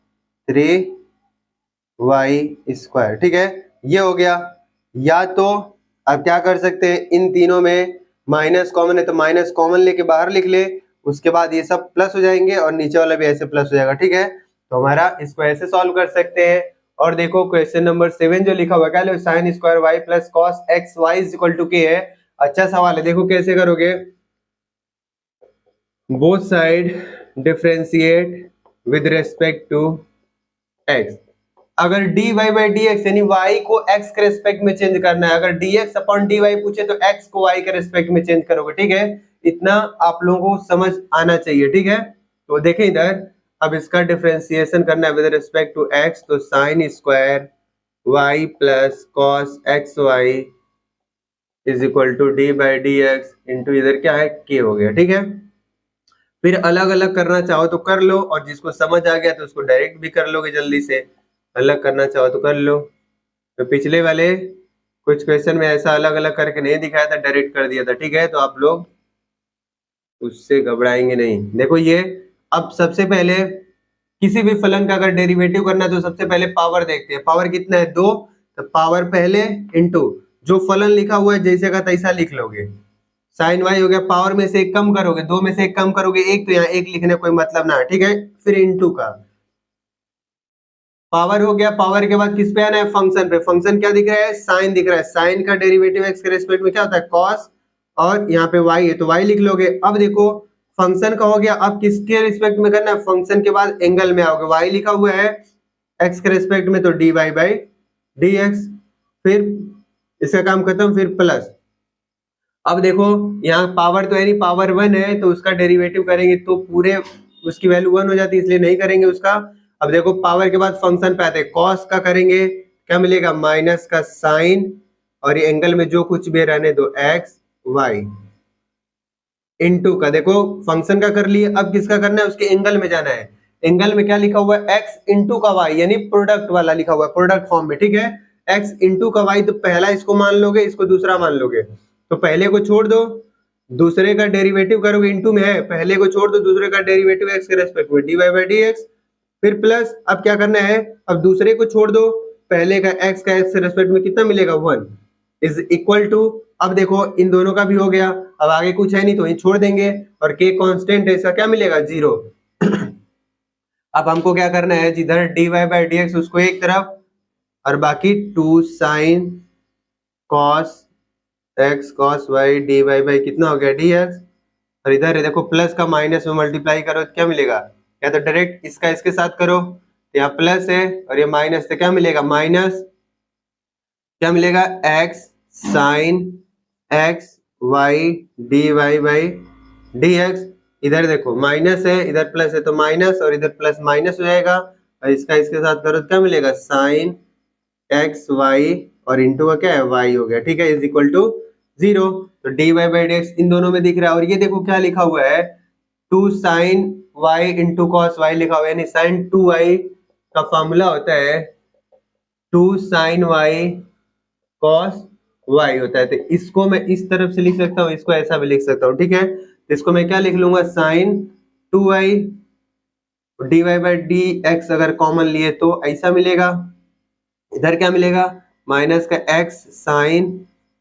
3y square, ठीक है, ये हो गया। या तो अब क्या कर सकते हैं, इन तीनों में माइनस कॉमन है तो माइनस कॉमन लेके बाहर लिख ले, उसके बाद ये सब प्लस हो जाएंगे और नीचे वाला भी ऐसे प्लस हो जाएगा, ठीक है। तो हमारा इसको ऐसे सॉल्व कर सकते हैं। और देखो क्वेश्चन नंबर 7 जो लिखा हुआ है, sine square y plus cos x y is equal to k है। अच्छा सवाल है, देखो कैसे करोगे, both side differentiate with respect to x. अगर dy बाई dx यानी y को x के रेस्पेक्ट में चेंज करना है, अगर dx अपॉन dy पूछे तो x को y के रेस्पेक्ट में चेंज करोगे, ठीक है। इतना आप लोगों को समझ आना चाहिए, ठीक है। तो देखें इधर, अब इसका डिफरेंशिएशन करना है विद रिस्पेक्ट टू x, तो sine square y plus cos x y is equal to D by D x into इधर क्या है k हो गया, ठीक है। फिर अलग अलग करना चाहो तो कर लो, और जिसको समझ आ गया तो उसको डायरेक्ट भी कर लोगे, जल्दी से अलग करना चाहो तो कर लो। तो पिछले वाले कुछ क्वेश्चन में ऐसा अलग अलग करके नहीं दिखाया था, डायरेक्ट कर दिया था, ठीक है। तो आप लोग उससे घबराएंगे नहीं। देखो ये अब सबसे पहले किसी भी फलन का अगर डेरिवेटिव करना है तो सबसे पहले पावर देखते हैं। पावर कितना है 2, तो पावर पहले इनटू जो फलन लिखा हुआ है जैसे का तैसा लिख लोगे। साइन वाई हो गया, पावर में से एक कम करोगे, 2 में से एक कम करोगे 1, तो यहाँ 1 लिखने कोई मतलब ना है, ठीक है। फिर इनटू का पावर हो गया, पावर के बाद किस पे आना है फंक्शन पे। फंक्शन क्या दिख रहा है साइन दिख रहा है, साइन का डेरिवेटिव एक्स के रेस्पेक्ट में क्या होता है कॉस, और यहाँ पे वाई है तो वाई लिख लोगे। अब देखो फंक्शन का हो गया, अब किसके रिस्पेक्ट में करना है, फंक्शन के बाद एंगल में आओगे, वाई लिखा हुआ है एक्स के रेस्पेक्ट में तो D Y by D x, फिर इसका काम खत्म, फिर प्लस। अब देखो यहाँ पावर तो है नहीं, पावर 1 है तो उसका डेरिवेटिव करेंगे तो पूरे उसकी वैल्यू 1 हो जाती है, इसलिए नहीं करेंगे उसका। अब देखो पावर के बाद फंक्शन पे आते हैं, कॉस का करेंगे क्या मिलेगा माइनस का साइन, और ये एंगल में जो कुछ भी रहने दो एक्स वाई, इनटू का देखो फंक्शन का कर लिए, अब किसका करना है उसके एंगल में जाना है। एंगल में क्या लिखा हुआ है एक्स इंटू का वाई, यानी प्रोडक्ट वाला लिखा हुआ है प्रोडक्ट फॉर्म में, ठीक है। एक्स इंटू का वाई, तो पहला इसको मान लोगे, इसको दूसरा मान लोगे, तो पहले को छोड़ दो, दूसरे का डेरिवेटिव करोगे, इंटू में है, पहले को छोड़ दो, दूसरे का डेरिवेटिव एक्स के रेस्पेक्ट में d Y by D x, फिर प्लस। अब क्या करना है, अब दूसरे को छोड़ दो, पहले का एक्स के रेस्पेक्ट में कितना मिलेगा 1 इज इक्वल टू, अब देखो इन दोनों का भी हो गया, अब आगे कुछ है नहीं तो ये छोड़ देंगे, और के कांस्टेंट है इसका क्या मिलेगा 0। अब हमको क्या करना है, जिधर d Y by D x उसको एक तरफ, और बाकी 2 sine cos x cos y d Y by कितना हो गया डी एक्स, और इधर देखो प्लस का माइनस में मल्टीप्लाई करो तो क्या मिलेगा, या तो डायरेक्ट इसका इसके साथ करो, तो यहाँ प्लस है और ये माइनस, तो क्या मिलेगा माइनस, क्या मिलेगा x sine x y d Y by D x. इधर देखो माइनस है इधर प्लस है तो माइनस, और इधर प्लस माइनस हो जाएगा, और इसका इसके साथ करो तो क्या मिलेगा साइन एक्स वाई, और इंटू का क्या है वाई हो गया, ठीक है, इज इक्वल टू 0। तो D Y by D x इन दोनों में दिख रहा है, और ये देखो क्या लिखा हुआ है 2 sine y into cos y लिखा हुआ है, यानी साइन 2y का फॉर्मूला होता है 2 साइन वाई कॉस वाई होता है, तो इसको मैं इस तरफ से लिख सकता हूँ, इसको ऐसा भी लिख सकता हूँ, ठीक है। तो इसको मैं क्या लिख लूंगा sine 2y d Y by D x, अगर कॉमन लिए तो ऐसा मिलेगा, इधर क्या मिलेगा माइनस का एक्स साइन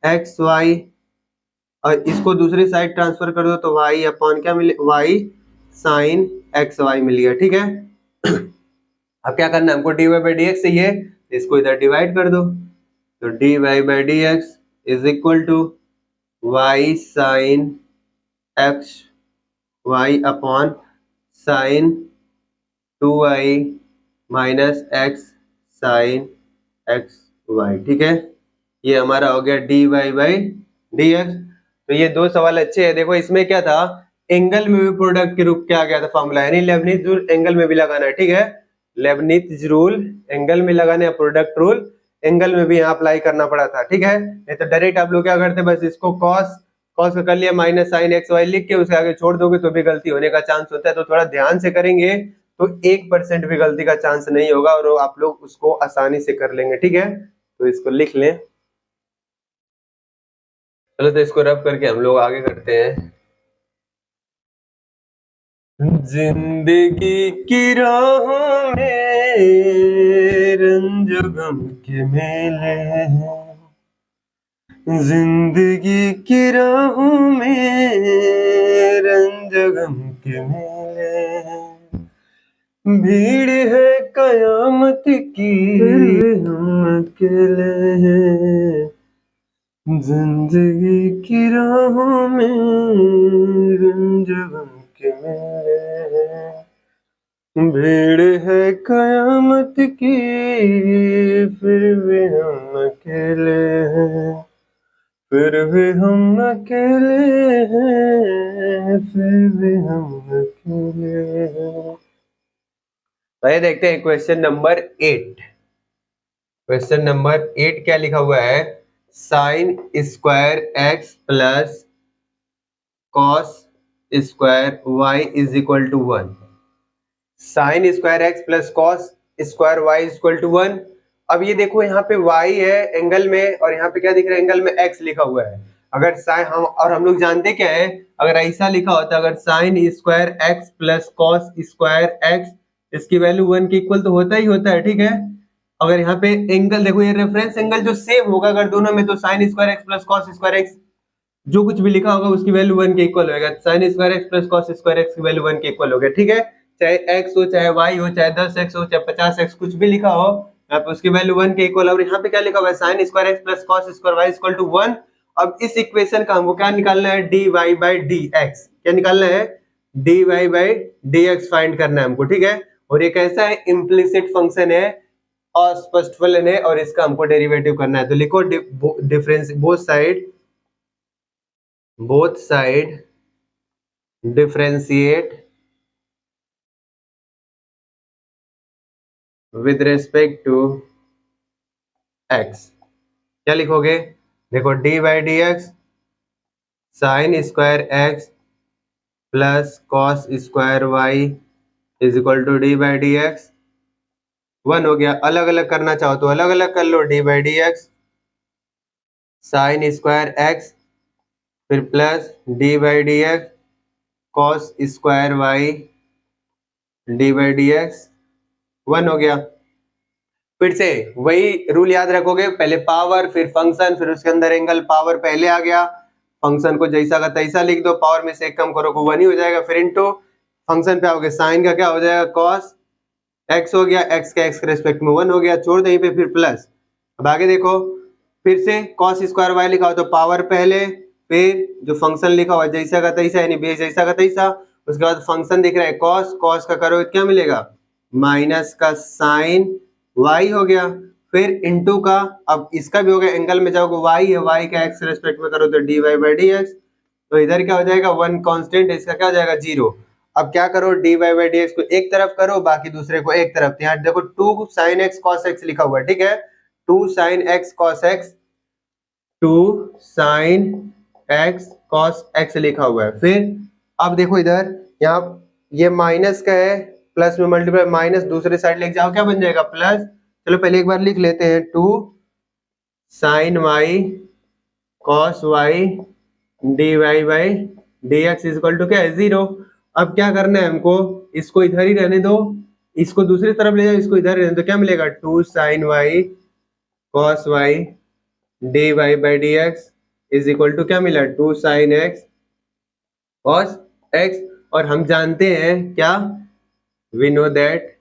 एक्स वाई, और इसको दूसरी साइड ट्रांसफर कर दो तो वाई अपॉन क्या मिले वाई साइन एक्स वाई मिल गया, ठीक है। अब क्या करना है हमको d Y by D x चाहिए, इसको इधर डिवाइड कर दो, तो D Y by D x is equal to y sine x y upon sine 2y minus x sine x y, ठीक है। ये हमारा हो गया d Y by D x. तो ये दो सवाल अच्छे हैं। देखो इसमें क्या था, एंगल में भी प्रोडक्ट के रूप क्या गया था फॉर्मूला, यानी लेबनिज रूल एंगल में भी लगाना है, ठीक है। लेबनिज रूल एंगल में लगाने, प्रोडक्ट रूल एंगल में भी यहाँ अप्लाई करना पड़ा था, ठीक है। नहीं तो डायरेक्ट आप लोग क्या करते, बस इसको कॉस कॉस का कर लिया माइनस साइन एक्स वाई लिख के उसके आगे छोड़ दोगे तो भी गलती होने का चांस होता है। तो थोड़ा ध्यान से करेंगे तो 1% भी गलती का चांस नहीं होगा, और आप लोग उसको आसानी से कर लेंगे, ठीक है। तो इसको लिख लें। चलो तो इसको रब करके हम लोग आगे करते हैं। जिंदगी की राहों में रंज गम के मेले हैं, जिंदगी की राहों में रंज गम के मेले हैं, भीड़ है कयामत की हम अकेले हैं, जिंदगी की राहों में रंज गम के मेले हैं, भीड़ है कयामत की फिर भी हम अकेले हैं, फिर भी हम अकेले हैं, फिर भी हम अकेले हैं। आइए देखते हैं क्वेश्चन नंबर 8। क्वेश्चन नंबर 8 क्या लिखा हुआ है, sine square x plus cos square y is equal to 1। Sine square x plus cos square y is equal to 1। अब ये देखो यहाँ पे y है एंगल में, और यहाँ पे क्या दिख रहा है एंगल में x लिखा हुआ है। अगर साइन हम लोग जानते क्या है, अगर ऐसा लिखा होता अगर sign square x plus cos square x इसकी वैल्यू 1 के इक्वल तो होता ही होता है, ठीक है। अगर यहाँ पे एंगल देखो, ये रेफरेंस एंगल जो सेम होगा अगर दोनों में, तो sine square x plus cos square x जो कुछ भी लिखा होगा उसकी वैल्यू 1 के इक्वल होगा। Sign square x plus cos square x की वैल्यू 1 के इक्वल होगा, ठीक है। चाहे x हो, चाहे y हो, चाहे 10x हो, चाहे 50x, कुछ भी लिखा हो यहाँ पे उसकी वैल्यू 1 के इक्वल। और यहाँ पे क्या लिखा हुआ है, sine square x plus cos square y equal to 1। अब इस इक्वेशन का हमको क्या निकालना है, dy बाई dx। क्या निकालना है, dy बाई dx फाइंड करना है हमको, ठीक है। और ये कैसा है, इम्प्लिसिट फंक्शन है, अस्पष्ट फलन है, और इसका हमको डेरिवेटिव करना है। तो लिखो difference both side differentiate with respect to x। क्या लिखोगे, देखो d by D x sine square x plus cos square y is equal to D by D x. 1 हो गया। अलग अलग करना चाहो तो अलग अलग कर लो, d by D x sine square x फिर plus d by D x cos square y d by D x. 1 हो गया। फिर से वही रूल याद रखोगे, पहले पावर फिर फंक्शन फिर उसके अंदर एंगल। पावर पहले आ गया, फंक्शन को जैसा का तैसा लिख दो, पावर में से एक कम करो को 1 ही हो जाएगा। फिर इनटू फंक्शन पे आओगे, साइन का क्या हो जाएगा, कॉस एक्स हो गया, एक्स का एक्स के रेस्पेक्ट में 1 हो गया, छोड़ दो यहीं पे, फिर प्लस। अब आगे देखो, फिर से कॉस स्क्वायर वाई लिखा हो तो पावर पहले, फिर जो फंक्शन लिखा हुआ जैसा का तैसा यानी बेस जैसा का तैसा, उसके बाद फंक्शन दिख रहा है कॉस, कॉस का करो क्या मिलेगा, माइनस का साइन वाई हो गया, फिर इनटू का, अब इसका भी हो गया, एंगल में जाओगे वाई है, वाई का एक्स रेस्पेक्ट में करो तो D Y by D x. तो इधर क्या हो जाएगा, 1 कांस्टेंट, इसका क्या हो जाएगा 0। अब क्या करो, d Y by D x को एक तरफ करो, बाकी दूसरे को एक तरफ। यहाँ देखो 2 साइन एक्स कॉस एक्स लिखा हुआ है, ठीक है। 2 sine x cos x, 2 sine x cos x लिखा हुआ है। फिर अब देखो इधर, यहाँ ये माइनस का है, प्लस में मल्टीप्लाई, माइनस दूसरे साइड लेके जाओ क्या बन जाएगा, प्लस। चलो पहले एक बार लिख लेते हैं, 2 sine y cos y d Y by D x equal to क्या है, 0। अब क्या करना है हमको, इसको इधर ही रहने दो, इसको दूसरी तरफ ले जाओ, इसको इधर रहने दो, क्या मिलेगा, 2 sine y cos y d Y by D x is equal to क्या मिला, 2 साइन एक्स कॉस एक्स। और हम जानते हैं क्या, we know that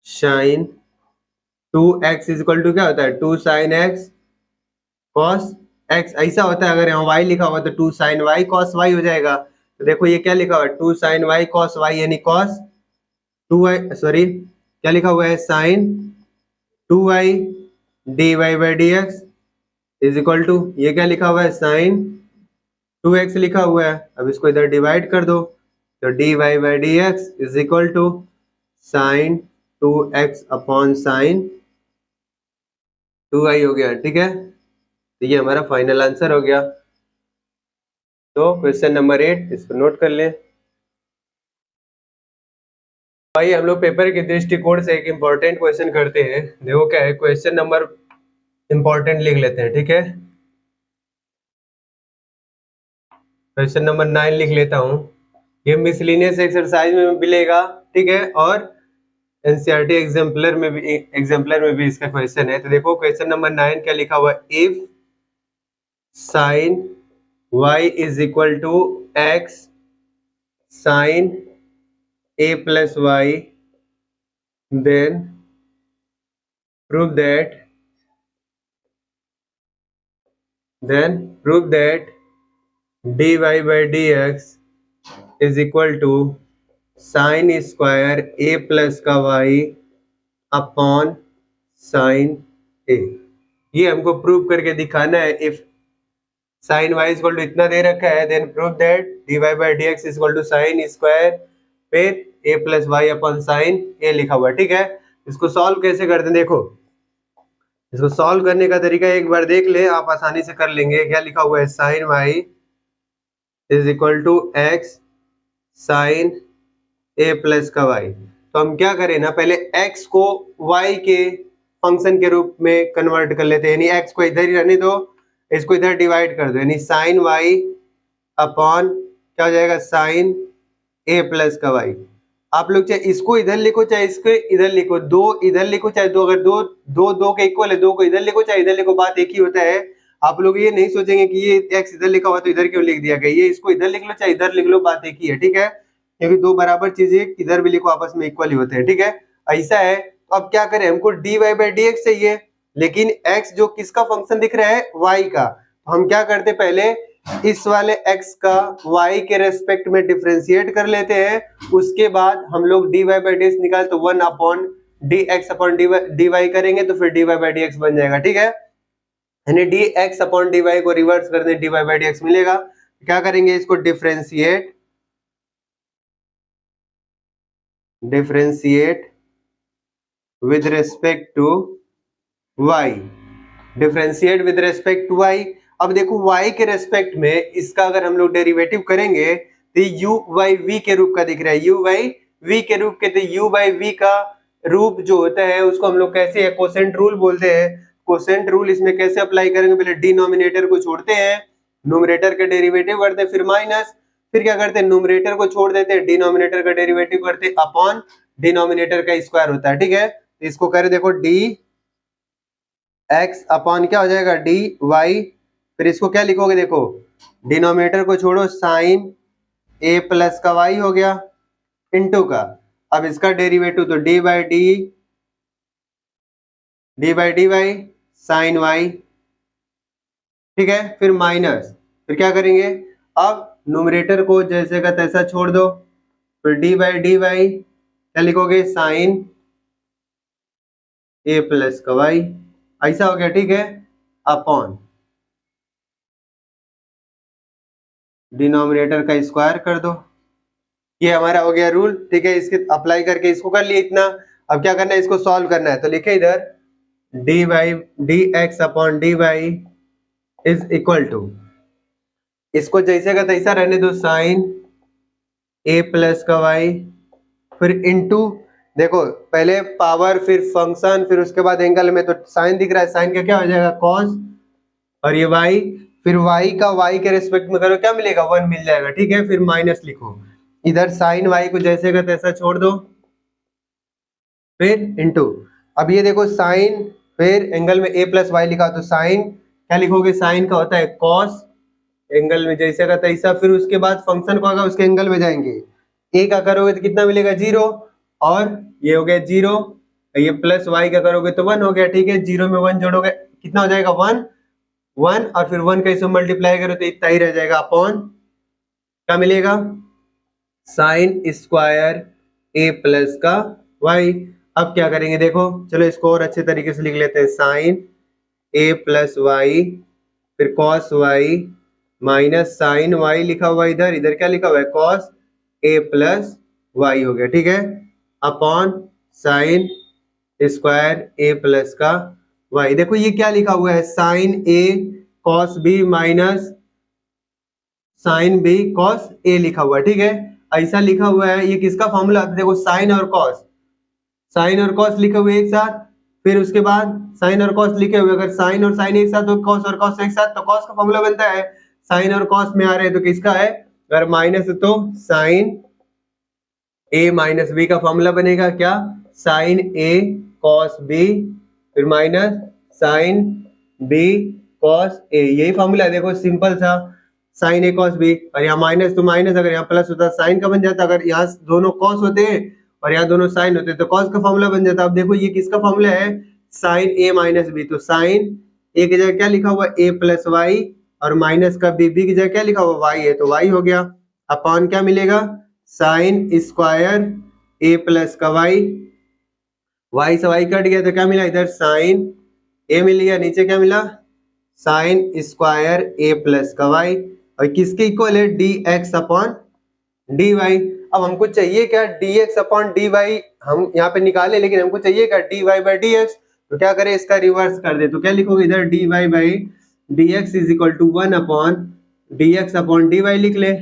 sine 2x is equal to क्या होता है, 2 साइन एक्स कॉस एक्स, ऐसा होता है। अगर यहाँ y लिखा हुआ तो 2 साइन y कॉस y हो जाएगा। तो देखो ये क्या लिखा हुआ है, 2 साइन y कॉस y यानी कॉस 2y, सॉरी क्या लिखा हुआ है, sine 2y d Y by D x is equal to, ये क्या लिखा हुआ है, साइन 2x लिखा हुआ है। अब इसको इधर डिवाइड कर दो, तो D Y by D x is equal to sine 2x upon sine 2y हो गया, ठीक है। तो ये हमारा फाइनल आंसर हो गया। तो क्वेश्चन नंबर 8 इसको नोट कर लें। भाई हम लोग पेपर के दृष्टिकोण से एक इम्पोर्टेंट क्वेश्चन करते हैं। देखो क्या है, क्वेश्चन नंबर इम्पोर्टेंट लिख लेते हैं, ठीक है। क्वेश्चन नंबर 9 लिख लेता हूँ। ये मिसलिनियस एक्सरसाइज में मिलेगा, ठीक है, और एनसीईआरटी एग्जाम्पलर में भी इसका क्वेश्चन है। तो देखो क्वेश्चन नंबर 9 क्या लिखा हुआ है, if sine y is equal to x sine a plus y, then prove that dy by dx is equal to sine square a plus का y अपॉन साइन a। ये हमको प्रूव करके दिखाना है। If sine y equal to इतना दे रखा है, then prove that dy by dx equal to sine square फिर a plus y upon sine a लिखा हुआ है, ठीक है। इसको सॉल्व कैसे करते हैं, देखो इसको सॉल्व करने का तरीका एक बार देख ले, आप आसानी से कर लेंगे। क्या लिखा हुआ है, sine y is equal to x sine a plus का y। तो हम क्या करें ना, पहले x को y के फंक्शन के रूप में कन्वर्ट कर लेते हैं, यानी x को इधर ही रहने दो, इसको इधर डिवाइड कर दो, यानी साइन y अपॉन क्या हो जाएगा, साइन ए प्लस का वाई। आप लोग चाहे इसको इधर लिखो चाहे इसको इधर लिखो, दो इधर लिखो चाहे दो, अगर दो दो दो के इक्वल है, दो को इधर लिखो चाहे इधर लिखो, बात एक ही होता है। आप लोग ये नहीं सोचेंगे कि ये एक्स इधर लिखा हुआ तो इधर क्यों लिख दिया गया, ये इसको इधर लिख लो चाहे इधर लिख लो, बात एक ही है, ठीक है, क्योंकि दो बराबर चीजें इधर भी लिखो आपस में इक्वल ही होते हैं, ठीक है, ऐसा है। तो अब क्या करें, हमको dy बाई डी एक्स चाहिए, लेकिन x जो किसका फंक्शन दिख रहा है, y का, तो हम क्या करते पहले इस वाले x का y के रेस्पेक्ट में डिफरेंशिएट कर लेते हैं, उसके बाद हम लोग dy बाई डी एक्स निकाल तो 1 upon d x upon d y करेंगे तो फिर dy बाई डी एक्स बन जाएगा, ठीक है, यानी d x upon d y को रिवर्स कर दें, dy बाई डी एक्स मिलेगा। क्या करेंगे, इसको differentiate with respect to y, differentiate with respect to y। अब देखो y के रेस्पेक्ट में इसका अगर हम लोग डेरिवेटिव करेंगे तो u बाई v के रूप का दिख रहा है, u बाई v के रूप के, तो u बाई v का रूप जो होता है उसको हम लोग कैसे है, कोसेंट रूल बोलते हैं। कोसेंट रूल इसमें कैसे अप्लाई करेंगे, पहले डिनोमिनेटर को छोड़ते हैं, न्यूमरेटर का डेरिवेटिव करते हैं, फिर माइनस, फिर क्या करते हैं, न्यूमरेटर को छोड़ देते हैं, डिनोमिनेटर का डेरिवेटिव करते हैं, अपॉन डिनोमिनेटर का स्क्वायर होता है, ठीक है। इसको करें देखो डी एक्स अपॉन क्या हो जाएगा, डी वाई, फिर इसको क्या लिखोगे, देखो डिनोमिनेटर को छोड़ो, साइन ए प्लस का वाई हो गया इनटू का, अब इसका डेरिवेटिव तो d by d y sine y, ठीक है, फिर माइनस, फिर क्या करेंगे, अब न्यूमरेटर को जैसे का तैसा छोड़ दो, फिर डी वाई क्या लिखोगे, साइन ए प्लस का वाई, ऐसा हो गया, ठीक है, अपॉन डिनोमिनेटर का स्क्वायर कर दो, ये हमारा हो गया रूल, ठीक है, इसके अप्लाई करके इसको कर लिए इतना। अब क्या करना है, इसको सॉल्व करना है, तो लिखे इधर d x upon d y is equal to, इसको जैसे का तैसा रहने दो, साइन ए प्लस का वाई, फिर इनटू, देखो पहले पावर फिर फंक्शन फिर उसके बाद एंगल में, तो साइन दिख रहा है, साइन का क्या हो जाएगा, कॉस, और ये वाई, फिर वाई का वाई के रेस्पेक्ट में करो, क्या मिलेगा, 1 मिल जाएगा, ठीक है, फिर माइनस लिखो, इधर साइन वाई को जैसे का तैसा छोड़ दो, फिर इनटू, अब ये देखो साइन, फिर एंगल में ए प्लस वाई लिखा, तो साइन क्या लिखोगे, साइन का होता है कॉस, एंगल में जैसे का तैसा, फिर उसके बाद फंक्शन को आगे उसके एंगल में जाएंगे, ए का करोगे तो कितना मिलेगा, 0, और ये हो गया 0, ये प्लस वाई का करोगे तो 1 हो गया, ठीक है, 0 में 1 जोड़ोगे कितना हो जाएगा, 1 और फिर 1 का इसमें मल्टीप्लाई करो तो इतना ही रह जाएगा, अपॉन क्या मिलेगा, साइन स्क्वायर ए प्लस का वाई। अब क्या करेंगे, देखो चलो इसको और अच्छे तरीके से लिख लेते हैं, साइन ए प्लस वाई, फिर cos y minus sine y लिखा हुआ इधर, इधर क्या लिखा हुआ है, कॉस ए प्लस वाई हो गया, ठीक है, अपॉन साइन स्क्वायर ए प्लस का वाई। देखो ये क्या लिखा हुआ है, sine A cos B minus sine B cos A लिखा हुआ है, ठीक है, ऐसा लिखा हुआ है, ये किसका फॉर्मूला, देखो साइन और कॉस लिखे हुए एक साथ, फिर उसके बाद साइन और कॉस लिखे हुए, अगर साइन और साइन एक साथ तो कॉस और कॉस एक साथ, तो कॉस का फॉर्मूला बनता है, साइन और कॉस में आ रहे हैं तो किसका है, अगर माइनस है तो साइन ए माइनस बी का फॉर्मूला बनेगा, क्या, साइन ए कॉस बी, फिर माइनस साइन बी कॉस ए, यही फॉर्मूला है, देखो सिंपल सा, साइन ए कॉस बी, और यहाँ माइनस तो माइनस, अगर यहाँ प्लस होता साइन का बन जाता, अगर यहाँ दोनों कॉस होते हैं और यहाँ दोनों साइन होते तो कॉस का फॉर्मूला बन जाता। अब देखो ये किसका फॉर्मूला है, साइन ए माइनस बी, तो साइन ए की जगह क्या लिखा हुआ, ए प्लस वाई, और माइनस का बी की जगह क्या लिखा हुआ, वाई है, तो वाई हो गया, अपॉन क्या मिलेगा, साइन स्क्वायर ए प्लस का वाई, वाई से वाई कट गया तो क्या मिला, इधर साइन ए मिल गया, नीचे क्या मिला, साइन स्क्वायर ए प्लस का वाई, और किसके इक्वल है, d x upon d y. अब हमको चाहिए क्या, d x upon d y हम यहाँ पे निकाले, लेकिन हमको चाहिए क्या, d Y by D x, तो क्या करें, इसका रिवर्स कर दे, तो क्या लिखोगे, इधर d Y by D x is equal to 1 upon d x upon d y लिख ले,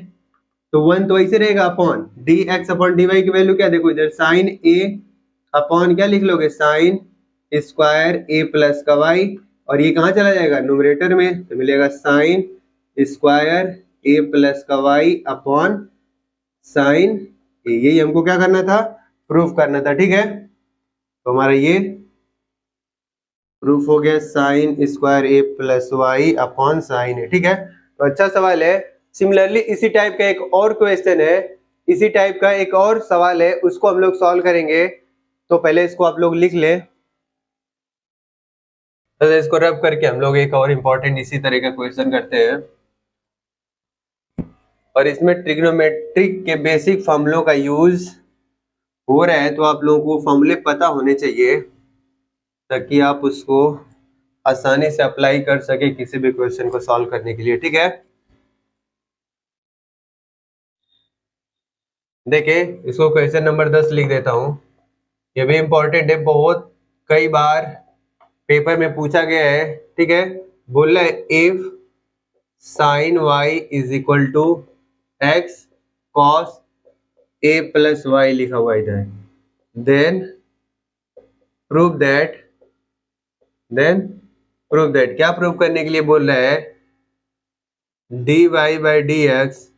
तो 1 तो ऐसे रहेगा, upon d x upon d y की वैल्यू क्या, देखो इधर साइन ए अपॉन क्या लिख लोगे, साइन स्क्वायर ए प्लस का वाई, और ये कहाँ चला जाएगा, न्यूमरेटर में, तो मिलेगा साइन स्क्वायर ए प्लस का वाई अपॉन साइन ए, यही हमको क्या करना था, प्रूफ करना था। ठीक है, तो हमारा ये प्रूफ हो गया साइन स्क्वायर ए प्लस वाई अपॉन साइन ए। ठीक है, तो अच्छा सवाल है। सिमिलरली इसी टाइप का एक और क्वेश्चन है, इसी टाइप का एक और सवाल है, उसको हम लोग सॉल्व करेंगे। तो पहले इसको आप लोग लिख ले, तो इसको रब करके हम लोग एक और इम्पोर्टेंट इसी तरह का क्वेश्चन करते हैं। और इसमें ट्रिग्नोमेट्रिक के बेसिक फॉर्मूलों का यूज हो रहा है, तो आप लोगों को फॉर्मूले पता होने चाहिए ताकि आप उसको आसानी से अप्लाई कर सके किसी भी क्वेश्चन को सॉल्व करने के लिए। ठीक है, देखिए इसको क्वेश्चन नंबर 10 लिख देता हूं, ये भी इंपॉर्टेंट है, बहुत कई बार पेपर में पूछा गया है। ठीक है, बोल रहा है if sine y is equal to x cos a plus y लिखा हुआ इधर, देन प्रूव दैट, क्या प्रूव करने के लिए बोल रहा है, d Y by D x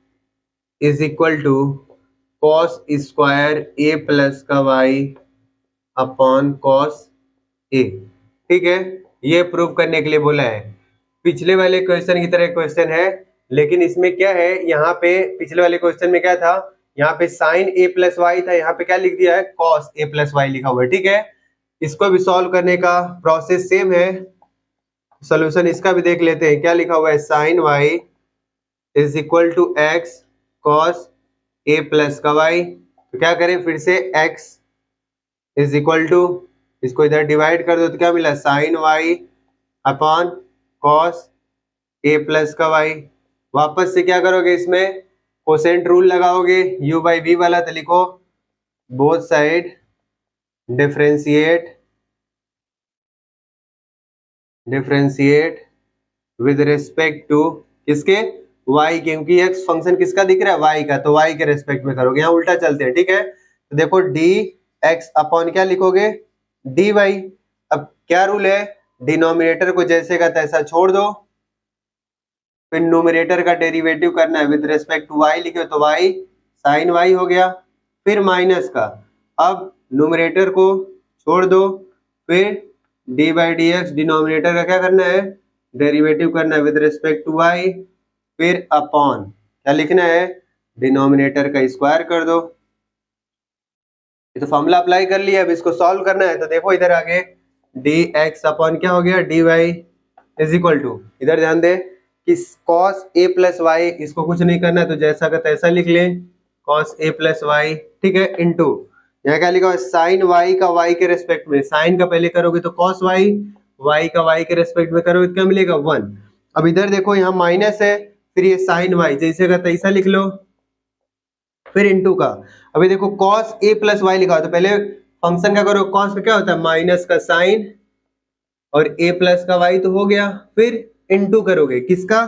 is equal to cos square A plus का वाई अपॉन कॉस ए। ठीक है, ये प्रूव करने के लिए बोला है। पिछले वाले क्वेश्चन की तरह क्वेश्चन है, लेकिन इसमें क्या है, यहाँ पे पिछले वाले क्वेश्चन में क्या था, यहाँ पे साइन ए प्लस वाई था, यहाँ पे क्या लिख दिया है, कॉस ए प्लस वाई लिखा हुआ है। ठीक है, इसको भी सॉल्व करने का प्रोसेस सेम है, सोल्यूशन इसका भी देख लेते हैं। क्या लिखा हुआ है, sine y is equal to x cos a plus का वाई, तो क्या करें फिर से, x इज इक्वल टू, इसको इधर डिवाइड कर दो तो क्या मिला, sine y upon cos a plus का वाई। वापस से क्या करोगे, इसमें कोसेंट रूल लगाओगे, u बाई वी वाला, तो लिखो both side differentiate with respect to किसके, y, क्योंकि x फंक्शन किसका दिख रहा है, y का, तो y के रेस्पेक्ट में करोगे। यहाँ उल्टा चलते हैं। ठीक है, तो देखो dx अपॉन क्या लिखोगे, dy। अब क्या रूल है, डिनोमिनेटर को जैसे का तैसा छोड़ दो, फिर न्यूमरेटर का डेरिवेटिव करना है विद रिस्पेक्ट टू y, लिखे तो y साइन y हो गया, फिर माइनस का, अब न्यूमरेटर को छोड़ दो, फिर d by D x denominator का क्या करना है, डेरिवेटिव करना है विद रिस्पेक्ट टू y, फिर अपॉन क्या लिखना है, डिनोमिनेटर का स्क्वायर कर दो। ये तो फॉर्मूला अप्लाई कर लिया, अब इसको सॉल्व करना है। तो देखो इधर आगे डी एक्स अपॉन क्या हो गया, d y is equal to, इधर ध्यान दे कि कॉस ए प्लस वाई, इसको कुछ नहीं करना है तो जैसा का तैसा लिख ले, कॉस ए प्लस वाई। ठीक है, इनटू यहाँ क्या लिखा हुआ, साइन वाई का वाई के रेस्पेक्ट में, साइन का पहले करोगे तो कॉस वाई, वाई का वाई के रेस्पेक्ट में करोगे तो क्या मिलेगा, 1। अब इधर देखो यहाँ माइनस है, फिर ये साइन वाई जैसे का तैसा लिख लो, फिर इनटू का, अभी देखो कॉस ए प्लस वाई लिखा हो, तो पहले फंक्शन का करो, कॉस का क्या होता है, माइनस का साइन, और ए प्लस का वाई तो हो गया, फिर इनटू करोगे किसका,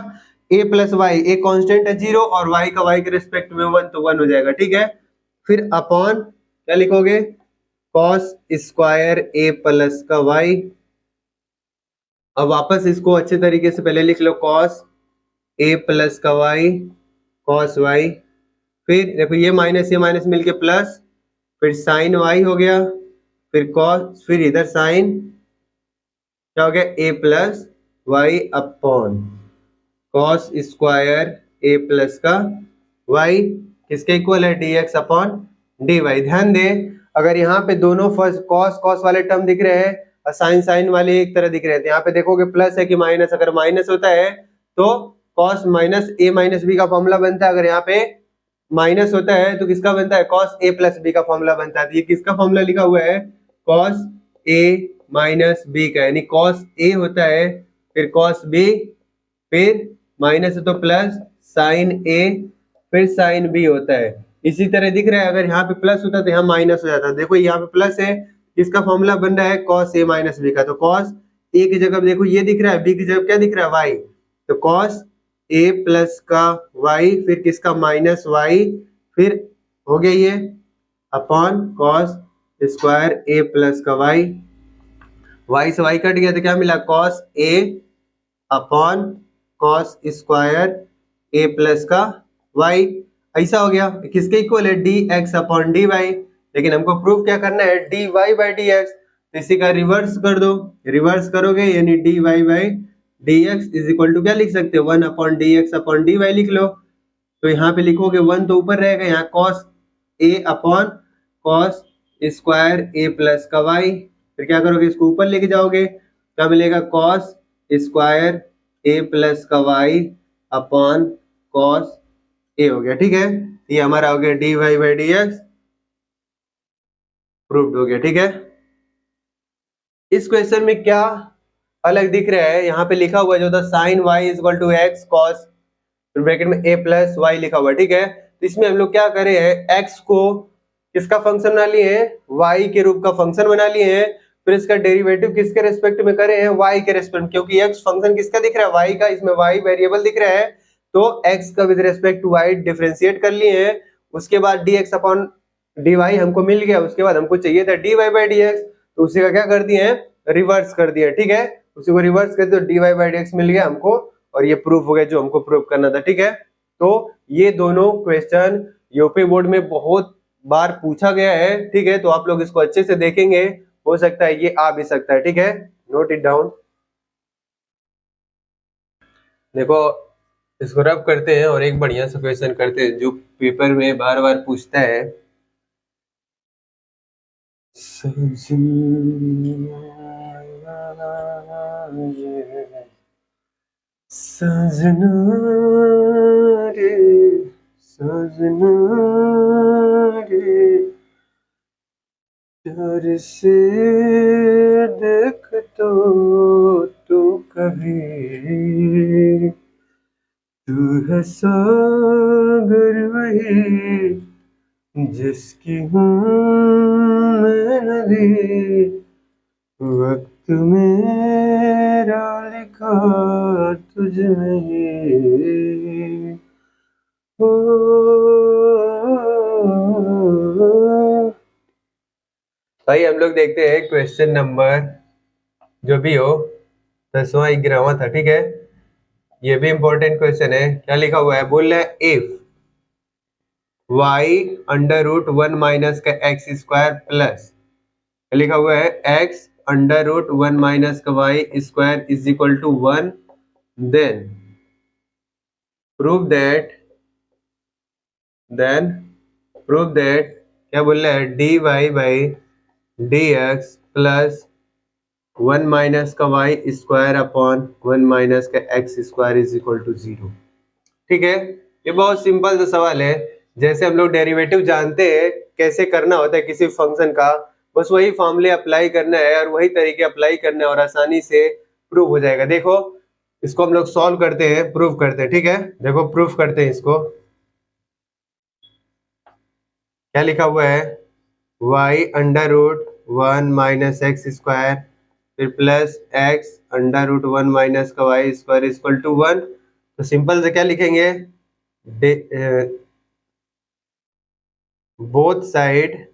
ए प्लस वाई, ए कांस्टेंट है 0 और वाई का वाई के रिस्पेक्ट में 1, तो 1 हो जाएगा। ठीक है, फिर अपॉन क्या लिखोगे, कॉस स्क्वायर ए प्लस का वाई। अब वापस इसको अच्छे तरीके से पहले लिख लो, कॉस ए प्लस का वाई कॉस वाई, फिर देखो ये माइनस मिलके प्लस, फिर साइन वाई हो गया, फिर कॉस, फिर इधर साइन क्या हो गया, a plus y upon cos square A plus का वाई, किसके इक्वल है, d x upon d y. ध्यान दे, अगर यहाँ पे दोनों फर्स्ट कॉस कॉस वाले टर्म दिख रहे हैं और साइन साइन वाले एक तरह दिख रहे हैं, तो यहाँ पे देखोगे प्लस है कि माइनस, अगर माइनस होता है तो कॉस माइनस ए माइनस बी का फॉर्मूला बनता है, अगर यहाँ पे माइनस होता है तो किसका बनता है, कॉस ए प्लस बी का फॉर्मूला बनता है। तो ये किसका फॉर्मूला लिखा हुआ है, कॉस ए माइनस बी का, यानी कॉस ए होता है, फिर कॉस बी, फिर माइनस है तो प्लस साइन ए, फिर साइन बी होता है। इसी तरह दिख रहा है, अगर यहाँ पे प्लस होता है तो यहाँ माइनस हो जाता है। देखो यहाँ पे प्लस है, इसका फॉर्मूला बन रहा है कॉस ए माइनस बी का, तो कॉस ए की जगह देखो ये दिख रहा है, बी की जगह क्या दिख रहा है, वाई, तो कॉस ए प्लस का वाई, फिर किसका माइनस वाई, फिर हो गया ये अपॉन कॉस स्क्वायर ए प्लस का वाई, वाई से वाई कट गया तो क्या मिला, cos a upon cos square A plus का वाई, ऐसा हो गया। किसके इक्वल है? D x upon d y. लेकिन हमको प्रूव क्या करना है? D Y by D x. तो इसी का रिवर्स कर दो, रिवर्स करोगे यानी d Y by D x is equal to क्या लिख सकते हो? 1 upon d x upon d y लिख लो। तो यहाँ पे लिखोगे 1 तो ऊपर रहेगा, यहाँ cos a upon cos square A plus का वाई। फिर क्या करोगे? इसको ऊपर लेके जाओगे, क्या मिलेगा? कॉस स्क्वायर ए प्लस का वाई अपॉन कॉस ए हो गया। ठीक है, ये हमारा हो गया d Y by D x proved हो गया। ठीक है, इस क्वेश्चन में क्या अलग दिख रहा है? यहाँ पे लिखा हुआ जो था sine y is equal to x cos bracket में ए प्लस वाई लिखा हुआ। ठीक है, तो इसमें हम लोग क्या करे हैं? एक्स को किसका फंक्शन बना लिए हैं? वाई के रूप का फंक्शन बना लिए हैं। फिर इसका डेरिवेटिव किसके रेस्पेक्ट में करे हैं? वाई के रेस्पेक्ट, क्योंकि एक्स फंक्शन किसका दिख रहा है? वाई का। इसमें वाई वेरिएबल दिख रहा है, तो एक्स का with respect to y differentiate कर लिए हैं। उसके बाद d x upon d y हमको मिल गया। उसके बाद हमको चाहिए था d Y by D x, तो उसी का क्या कर दिए हैं? रिवर्स कर दिया। ठीक है, उसी को रिवर्स कर दिया तो D Y by D x मिल गया हमको, और ये प्रूफ हो गया जो हमको प्रूफ करना था। ठीक है, तो ये दोनों क्वेश्चन यूपी बोर्ड में बहुत बार पूछा गया है। ठीक है, तो आप लोग इसको अच्छे से देखेंगे, हो सकता है ये आ भी सकता है। ठीक है, नोट इट डाउन। देखो, इसको रब करते हैं और एक बढ़िया सा क्वेश्चन करते हैं जो पेपर में बार बार पूछता है। सजना रे सजना रे प्यार से देख तो कभी तू है सागर वही जिसकी हूँ मैं नदी, वक्त मेरा लिखा तुझ में ही। भाई हम लोग देखते हैं क्वेश्चन नंबर जो भी हो 10वां 11वां था। ठीक है, ये भी इंपॉर्टेंट क्वेश्चन है। क्या लिखा हुआ है? बोल रहा है if y under root 1 minus का एक्स स्क्वायर प्लस, लिखा हुआ है x अंडर रूट 1 माइनस का y square is equal to 1, then prove that क्या बोल रहा है? D Y by D x plus 1 minus का वाई स्क्वायर अपॉन 1 माइनस का x square is equal to 0। ठीक है, ये बहुत सिंपल सा सवाल है। जैसे हम लोग डेरिवेटिव जानते हैं कैसे करना होता है किसी फंक्शन का, बस वही फॉर्मूले अप्लाई करना है और वही तरीके अप्लाई करना है और आसानी से प्रूव हो जाएगा। देखो, इसको हम लोग सॉल्व करते हैं, प्रूव करते हैं। ठीक है, देखो प्रूफ करते हैं इसको। क्या लिखा हुआ है? y under root 1 minus x square फिर plus x under root 1 minus का वाई स्क्वायर इक्वल टू 1। तो सिंपल से क्या लिखेंगे? Both side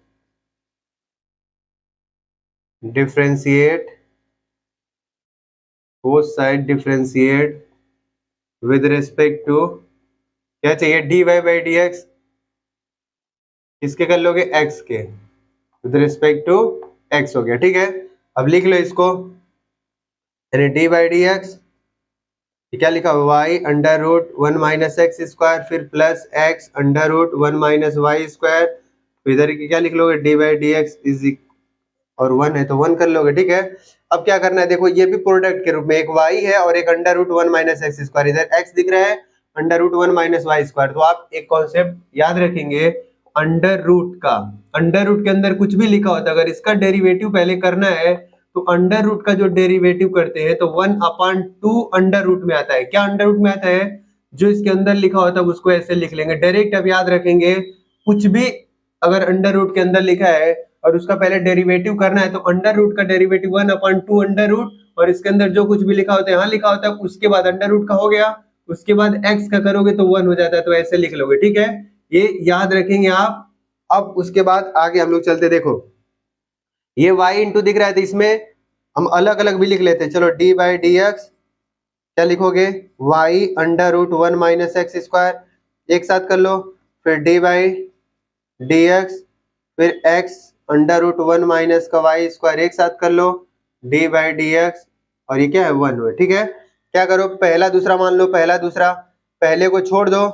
differentiate with respect to क्या चाहिए? D Y by D x. किसके कर लोगे? x के, विद रिस्पेक्ट टू x हो गया। ठीक है, अब लिख लो इसको, यानी डी बाई डी एक्स क्या लिखा? y under root 1 minus x square फिर plus x under root 1 minus y square. तो इधर क्या लिख लोगे? D by D x is, और 1 है तो 1 कर लोगे। ठीक है, अब क्या करना है? देखो, ये भी प्रोडक्ट के रूप में, एक y है और एक under root 1 minus x square. इधर x दिख रहा है, under root 1 minus y square. तो आप एक कॉन्सेप्ट याद रखेंगे, अंडर रूट के अंदर कुछ भी लिखा होता है, अगर इसका डेरिवेटिव पहले करना है तो अंडर रूट का जो डेरिवेटिव करते हैं तो 1/2 अंडर रूट में आता है। क्या अंडर रूट में आता है? जो इसके अंदर लिखा होता है उसको ऐसे लिख लेंगे डायरेक्ट। अब याद रखेंगे, कुछ भी अगर अंडर रूट के अंदर लिखा है और उसका पहले डेरिवेटिव करना है तो अंडर रूट का डेरिवेटिव 1/2 अंडर रूट, और इसके अंदर जो कुछ भी लिखा होता है यहाँ लिखा होता है, उसके बाद अंडर रूट का हो गया, उसके बाद x का करोगे तो 1 हो जाता है, तो ऐसे लिख लोगे। ठीक है, ये याद रखेंगे आप। अब उसके बाद आगे हम लोग चलते, देखो ये y इंटू दिख रहा है तो इसमें हम अलग अलग भी लिख लेते हैं। चलो डी बाई डी एक्स क्या लिखोगे, y under root 1 minus x square, एक साथ कर लो, फिर डी बाई डी एक्स, फिर एक्स अंडर रूट 1 माइनस का वाई स्क्वायर, एक साथ कर लो, डी बाई डी एक्स, और ये क्या है 1 हुआ। ठीक है, क्या करो, पहला दूसरा मान लो, पहला दूसरा, पहले को छोड़ दो,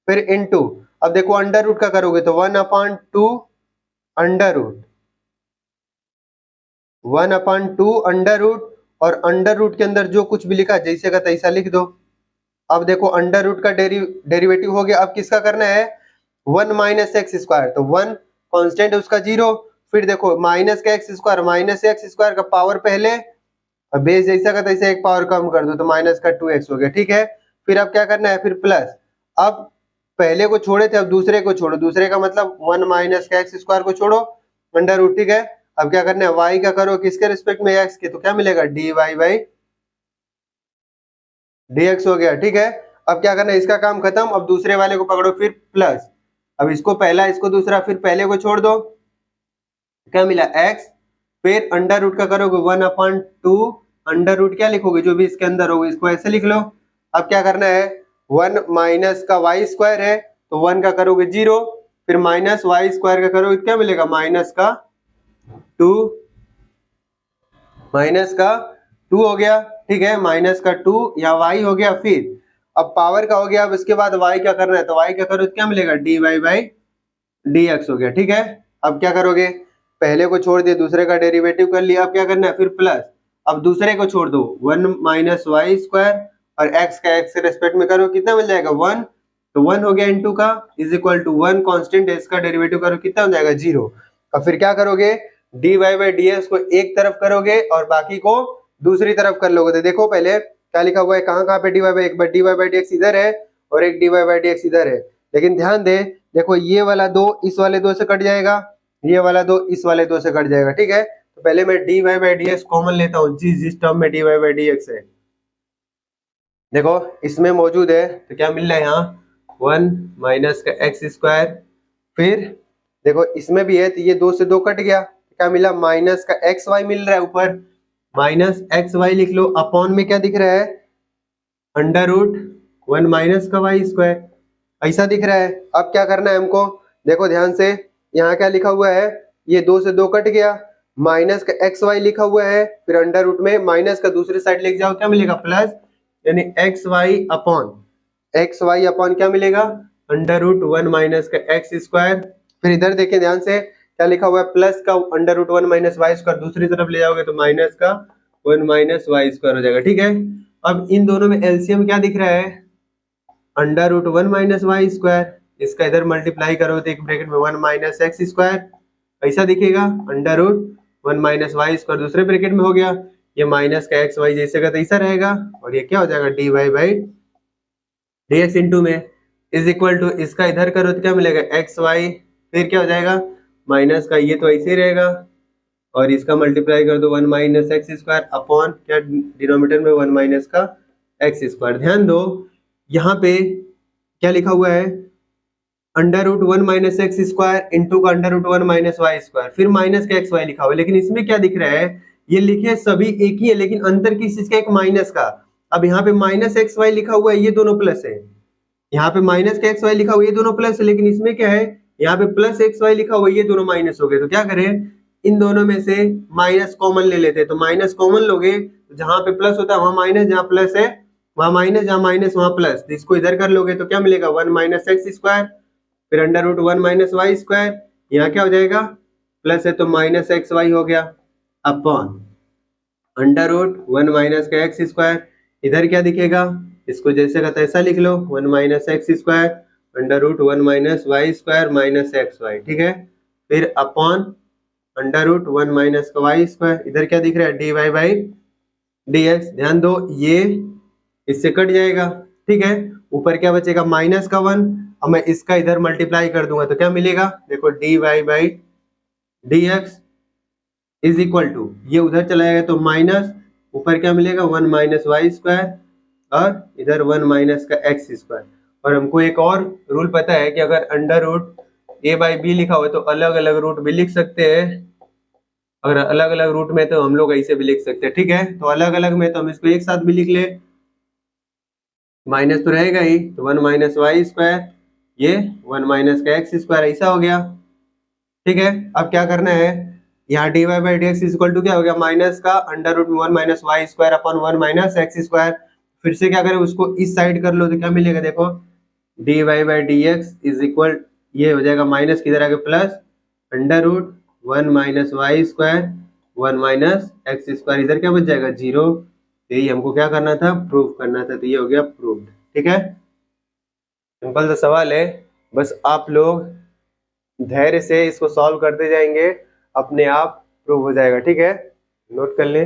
फिर इनटू, अब देखो अंडर रूट का करोगे तो 1/2 अंडर रूट, 1/2 अंडर रूट, और अंडर रूट के अंदर जो कुछ भी लिखा जैसे का तैसा लिख दो। अब देखो अंडर रूट का डेरिवेटिव हो गया, अब किसका करना है, 1 माइनस एक्स स्क्वायर, तो 1 कांस्टेंट है उसका 0, फिर देखो माइनस का x square, minus x square का पावर पहले, और बेस जैसा का तैसा एक पावर कम कर दो तो माइनस का 2x हो गया। ठीक है, फिर अब क्या करना है, फिर प्लस, अब पहले को छोड़े थे अब दूसरे को छोड़ो, दूसरे का मतलब 1 माइनस का एक्स स्क्वायर को छोड़ो अंडर रूट। ठीक है, अब क्या करना है, y का करो किसके रिस्पेक्ट में, x के, तो क्या मिलेगा, dy बाई dx हो गया। ठीक है, अब क्या करना है, इसका काम खत्म, अब दूसरे वाले को पकड़ो, फिर प्लस, अब इसको पहला इसको दूसरा, फिर पहले को छोड़ दो, क्या मिला x, फिर अंडर रूट का करोगे 1/2 अंडर रूट, क्या लिखोगे जो भी इसके अंदर होगा इसको ऐसे लिख लो। अब क्या करना है, 1 माइनस का वाई स्क्वायर है तो 1 का करोगे 0, फिर माइनस वाई स्क्वायर का करोगे क्या मिलेगा, माइनस का 2, माइनस का 2 हो गया। ठीक है, माइनस का 2 या y हो गया, फिर अब पावर का हो गया, अब इसके बाद y क्या करना है, तो y क्या करो तो क्या मिलेगा, dy बाई dx हो गया। ठीक है, अब क्या करोगे, पहले को छोड़ दिए, दूसरे का डेरिवेटिव कर लिया, अब क्या करना है, फिर प्लस, अब दूसरे को छोड़ दो, 1 माइनस वाई स्क्वायर, और x का x के रेस्पेक्ट में करो, कितना मिल जाएगा 1, तो 1 हो गया इनटू का इज इक्वल टू 1 कांस्टेंट है, इसका डेरिवेटिव करो कितना हो जाएगा 0। और फिर क्या करोगे, dy बाई dx को एक तरफ करोगे और बाकी को दूसरी तरफ कर लोगे। तो देखो पहले क्या लिखा हुआ है, कहाँ कहाँ पे dy बाई, एक बार dy बाई dx इधर है और एक dy बाई dx इधर है, लेकिन ध्यान दे, देखो ये वाला 2 इस वाले 2 से कट जाएगा, ये वाला 2 इस वाले 2 से कट जाएगा। ठीक है, तो पहले मैं dy बाई dx कॉमन लेता हूँ, जिस टर्म में dy बाई dx है, देखो इसमें मौजूद है, तो क्या मिल रहा है यहाँ 1 माइनस का एक्स स्क्वायर, फिर देखो इसमें भी है तो ये 2 से 2 कट गया, क्या मिला, माइनस का एक्स वाई मिल रहा है, ऊपर माइनस एक्स वाई लिख लो, अपॉन में क्या दिख रहा है, अंडर रूट 1 माइनस का वाई स्क्वायर, ऐसा दिख रहा है। अब क्या करना है हमको, देखो ध्यान से, यहाँ क्या लिखा हुआ है, ये 2 से 2 कट गया, माइनस का एक्स वाई लिखा हुआ है, फिर अंडर रूट में माइनस का दूसरी साइड लेके जाओ, क्या मिलेगा, प्लस, यानी एक्स वाई अपॉन क्या मिलेगा, अंडर रूट 1 माइनस का एक्स स्क्वायर, फिर इधर देखिए ध्यान से क्या लिखा हुआ है, प्लस का under root 1 minus y square, दूसरी तरफ ले जाओगे तो माइनस का 1 माइनस वाई स्क्वायर हो जाएगा। ठीक है, अब इन दोनों में एलसीएम क्या दिख रहा है, under root 1 minus y square, इसका इधर मल्टीप्लाई करो तो एक ब्रैकेट में 1 माइनस एक्स स्क्वायर, ऐसा दिखेगा, under root 1 minus y square दूसरे ब्रैकेट में हो गया, ये माइनस का एक्स वाई जैसे का तैसा रहेगा, और ये क्या हो जाएगा, d Y by D x into में इज इक्वल टू, इसका इधर करो तो क्या मिलेगा, एक्स वाई, फिर क्या हो जाएगा, माइनस का ये तो ऐसे ही रहेगा, और इसका मल्टीप्लाई कर दो 1 माइनस एक्स स्क्वायर अपॉन क्या, डिनोमिनेटर में 1 माइनस का एक्स स्क्वायर। ध्यान दो यहाँ पे क्या लिखा हुआ है, under root 1 minus x square into का under root 1 minus y square, फिर माइनस का एक्स वाई लिखा हुआ है, लेकिन इसमें क्या दिख रहा है, ये लिखे सभी एक ही है, लेकिन अंतर किस चीज का, एक माइनस का। अब यहाँ पे माइनस एक्स वाई लिखा हुआ है, ये दोनों प्लस है, यहाँ पे माइनस का एक्स वाई लिखा हुआ है, ये दोनों प्लस है, लेकिन इसमें क्या है, यहाँ पे प्लस एक्स वाई लिखा हुआ है, ये दोनों माइनस हो गए, तो क्या करें, इन दोनों में से माइनस कॉमन ले लेते हैं, तो माइनस कॉमन लोगे तो जहां पे प्लस होता है वहां माइनस, जहां प्लस है वहां माइनस, जहां माइनस वहां प्लस, तो इसको इधर कर लोगे तो क्या मिलेगा, 1 माइनस एक्स स्क्वायर, फिर under root 1 minus y square, यहाँ क्या हो जाएगा, प्लस है तो माइनस एक्स वाई हो गया, अपॉन अंडर रूट 1 माइनस का एक्स स्क्वायर, इधर क्या दिखेगा, इसको जैसे का तैसा लिख लो, 1 minus x square under root 1 minus y square minus x y. ठीक है, फिर अपॉन अंडर रूट 1 माइनस का वाई स्क्वायर, इधर क्या दिख रहा है, d Y by D x. ध्यान दो ये इससे कट जाएगा। ठीक है, ऊपर क्या बचेगा, माइनस का 1, अब मैं इसका इधर मल्टीप्लाई कर दूंगा तो क्या मिलेगा, देखो d Y by D x is equal to, ये उधर चला जाएगा तो माइनस, ऊपर क्या मिलेगा 1 माइनस वाई स्क्वायर, और इधर 1 माइनस का एक्स स्क्वायर। और हमको एक और रूल पता है कि अगर under root a by b लिखा हुआ है तो अलग अलग रूट भी लिख सकते हैं, अगर अलग अलग रूट में तो हम लोग ऐसे भी लिख सकते हैं। ठीक है, तो अलग अलग में तो हम इसको एक साथ भी लिख ले, माइनस तो रहेगा ही, तो 1 माइनस वाई स्क्वायर, ये 1 माइनस का एक्स स्क्वायर, ऐसा हो गया। ठीक है, अब क्या करना है, यहाँ d Y by D x equal to क्या हो गया, माइनस का under root 1 minus y square upon 1 minus x square. फिर से क्या करें, उसको इस साइड कर लो तो क्या मिलेगा, देखो d Y by D x is equal, ये हो जाएगा माइनस किधर आगे plus under root 1 minus y square 1 minus x square, इधर क्या बच जाएगा 0। तो यही हमको क्या करना था, प्रूव करना था, तो ये हो गया प्रूव्ड। ठीक है, सिंपल सा सवाल है, बस आप लोग धैर्य से इसको सॉल्व करते जाएंगे, अपने आप प्रूव हो जाएगा। ठीक है, नोट कर ले।